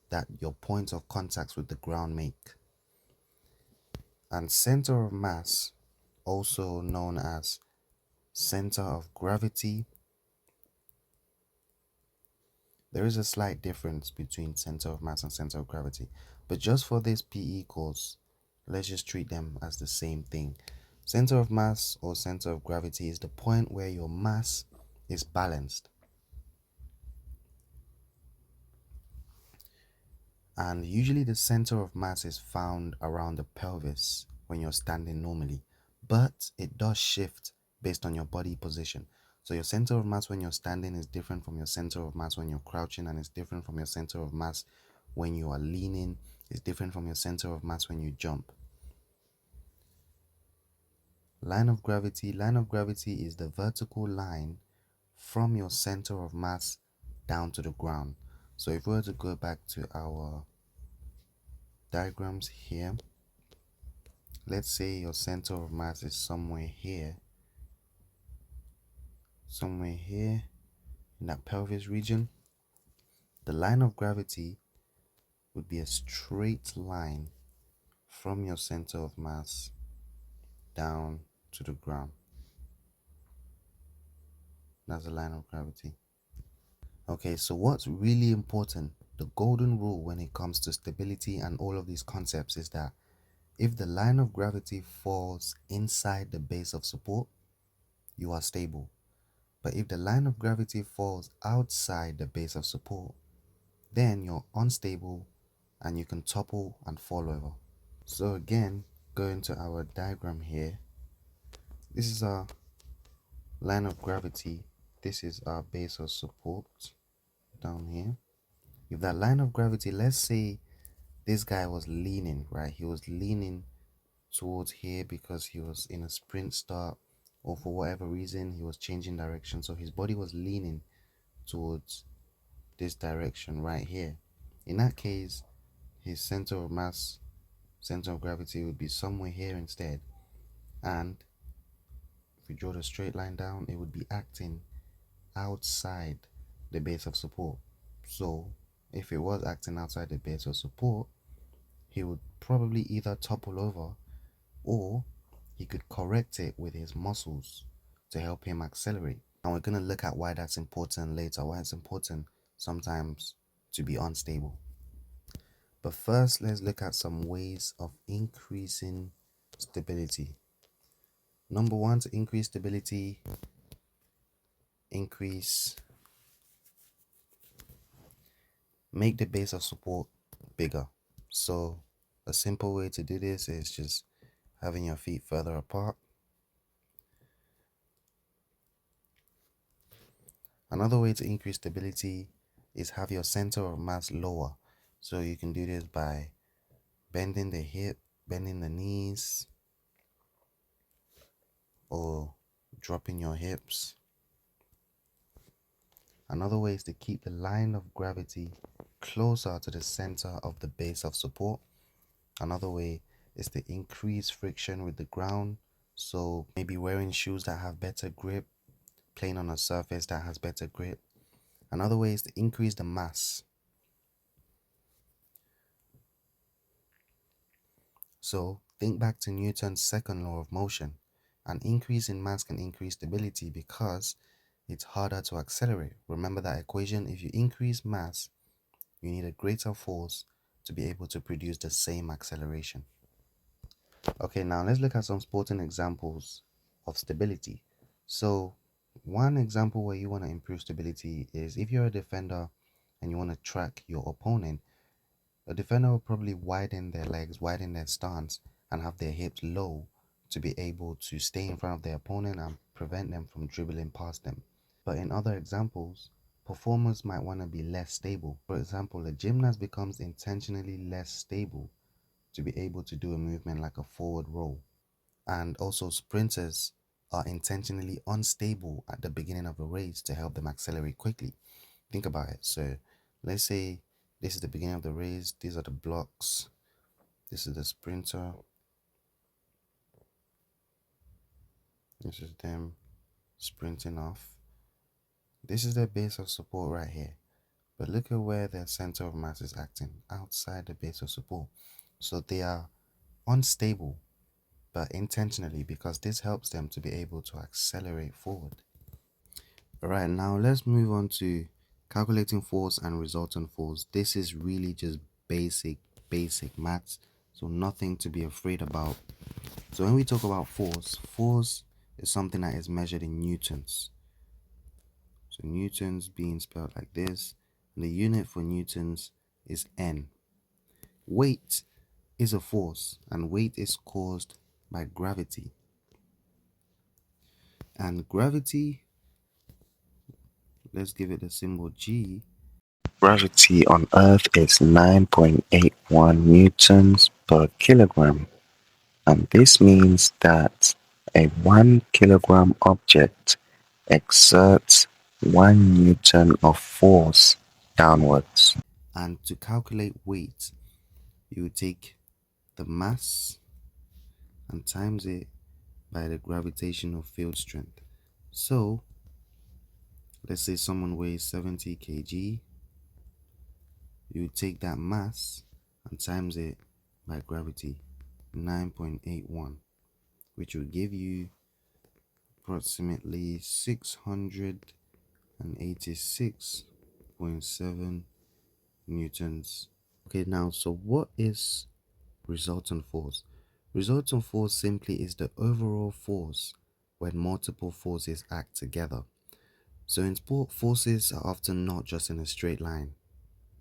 that your points of contact with the ground make. And center of mass, also known as center of gravity, there is a slight difference between center of mass and center of gravity. But just for this PE course, let's just treat them as the same thing. Center of mass or center of gravity is the point where your mass is balanced. And usually the center of mass is found around the pelvis when you're standing normally, but it does shift based on your body position. So your center of mass when you're standing is different from your center of mass when you're crouching, and it's different from your center of mass when you are leaning. It's different from your center of mass when you jump. Line of gravity. Line of gravity is the vertical line from your center of mass down to the ground. So if we were to go back to our diagrams here, let's say your center of mass is somewhere here in that pelvis region. The line of gravity would be a straight line from your center of mass down to the ground. That's the line of gravity. Okay, so what's really important, the golden rule when it comes to stability and all of these concepts, is that if the line of gravity falls inside the base of support, you are stable. But if the line of gravity falls outside the base of support, then you're unstable and you can topple and fall over. So again, going to our diagram here, this is our line of gravity, this is our base of support down here, If that line of gravity, let's say this guy was leaning, right? He was leaning towards here because he was in a sprint start, or for whatever reason he was changing direction, so his body was leaning towards this direction right here. In that case, his center of mass, center of gravity would be somewhere here instead, and if we draw the straight line down, it would be acting outside the base of support. So if it was acting outside the base of support, he would probably either topple over, or he could correct it with his muscles to help him accelerate. And we're going to look at why that's important later, why it's important sometimes to be unstable. But first, let's look at some ways of increasing stability. Number one, to increase stability, make the base of support bigger. So a simple way to do this is just having your feet further apart. Another way to increase stability is have your center of mass lower. So you can do this by bending the hip, bending the knees, or dropping your hips. Another way is to keep the line of gravity closer to the center of the base of support. Another way is to increase friction with the ground. So maybe wearing shoes that have better grip, playing on a surface that has better grip. Another way is to increase the mass. So think back to Newton's second law of motion. An increase in mass can increase stability because it's harder to accelerate. Remember that equation: if you increase mass, you need a greater force to be able to produce the same acceleration. Okay, now let's look at some sporting examples of stability. So one example where you want to improve stability is if you're a defender and you want to track your opponent. A defender will probably widen their legs, widen their stance, and have their hips low to be able to stay in front of their opponent and prevent them from dribbling past them. But in other examples, performers might want to be less stable. For example, a gymnast becomes intentionally less stable to be able to do a movement like a forward roll. And also, sprinters are intentionally unstable at the beginning of a race to help them accelerate quickly. Think about it. So let's say this is the beginning of the race, these are the blocks, this is the sprinter, this is them sprinting off. This is their base of support right here. But look at where their center of mass is acting, outside the base of support. So they are unstable, but intentionally, because this helps them to be able to accelerate forward. Alright, now let's move on to calculating force and resultant force. This is really just basic maths, so nothing to be afraid about. So when we talk about force, force is something that is measured in newtons. So newtons being spelled like this, and the unit for newtons is N. Weight is a force, and weight is caused by gravity. And gravity, let's give it the symbol G. Gravity on Earth is 9.81 newtons per kilogram. And this means that a 1 kilogram object exerts 1 newton of force downwards. And to calculate weight, you take the mass and times it by the gravitational field strength. So let's say someone weighs 70 kg. You take that mass and times it by gravity, 9.81, which will give you approximately 686.7 newtons. Okay, now, so what is resultant force? Resultant force simply is the overall force when multiple forces act together. So in sport, forces are often not just in a straight line.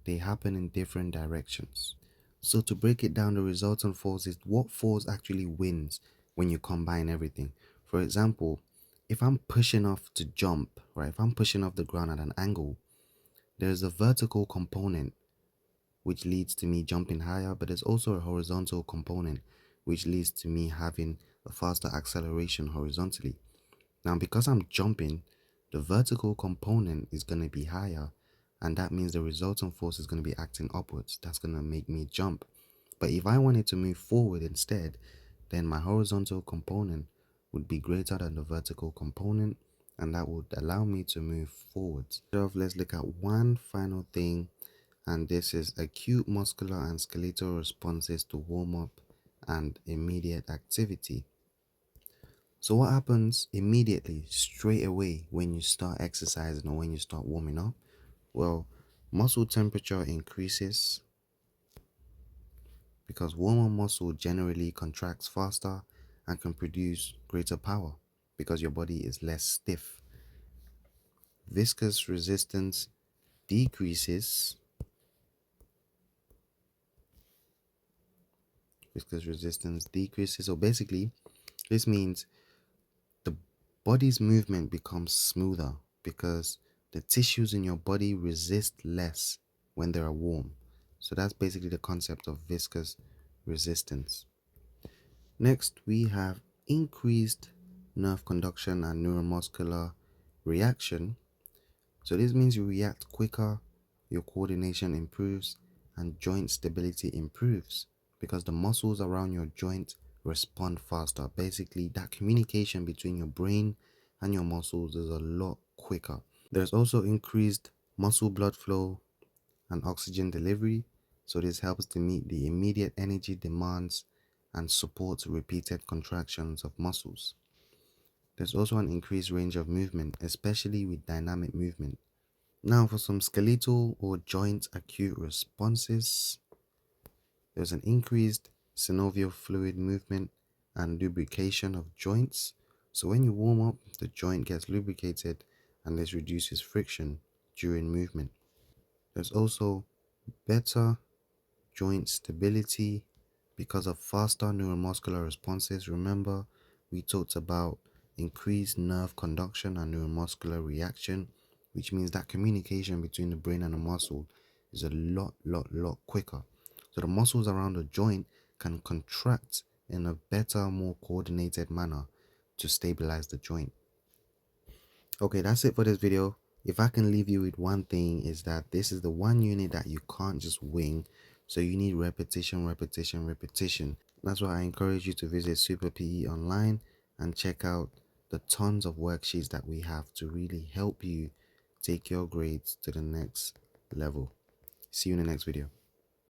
They happen in different directions. So to break it down, the resultant force is what force actually wins when you combine everything. For example, if I'm pushing off to jump, right? If I'm pushing off the ground at an angle, There's a vertical component which leads to me jumping higher, but there's also a horizontal component which leads to me having a faster acceleration horizontally. Now, because I'm jumping, the vertical component is going to be higher, and that means the resultant force is going to be acting upwards. That's going to make me jump. But if I wanted to move forward instead, then my horizontal component would be greater than the vertical component, and that would allow me to move forwards. So let's look at one final thing, and this is acute muscular and skeletal responses to warm up and immediate activity. So what happens immediately, straight away, when you start exercising or when you start warming up? Well, muscle temperature increases because warmer muscle generally contracts faster and can produce greater power because your body is less stiff. Viscous resistance decreases. Viscous resistance decreases. So basically, this means the body's movement becomes smoother because the tissues in your body resist less when they are warm. So that's basically the concept of viscous resistance. Next, we have increased nerve conduction and neuromuscular reaction. So this means you react quicker, your coordination improves, and joint stability improves because the muscles around your joint respond faster. Basically, that communication between your brain and your muscles is a lot quicker. There's also increased muscle blood flow and oxygen delivery. So this helps to meet the immediate energy demands and supports repeated contractions of muscles. There's also an increased range of movement, especially with dynamic movement. Now for some skeletal or joint acute responses, there's an increased synovial fluid movement and lubrication of joints. So when you warm up, the joint gets lubricated and this reduces friction during movement. There's also better joint stability because of faster neuromuscular responses. Remember, we talked about increased nerve conduction and neuromuscular reaction, which means that communication between the brain and the muscle is a lot quicker. So the muscles around the joint can contract in a better, more coordinated manner to stabilize the joint. Okay, that's it for this video. If I can leave you with one thing, is that this is the one unit that you can't just wing. So you need repetition, repetition, repetition. That's why I encourage you to visit Super PE online and check out the tons of worksheets that we have to really help you take your grades to the next level. See you in the next video.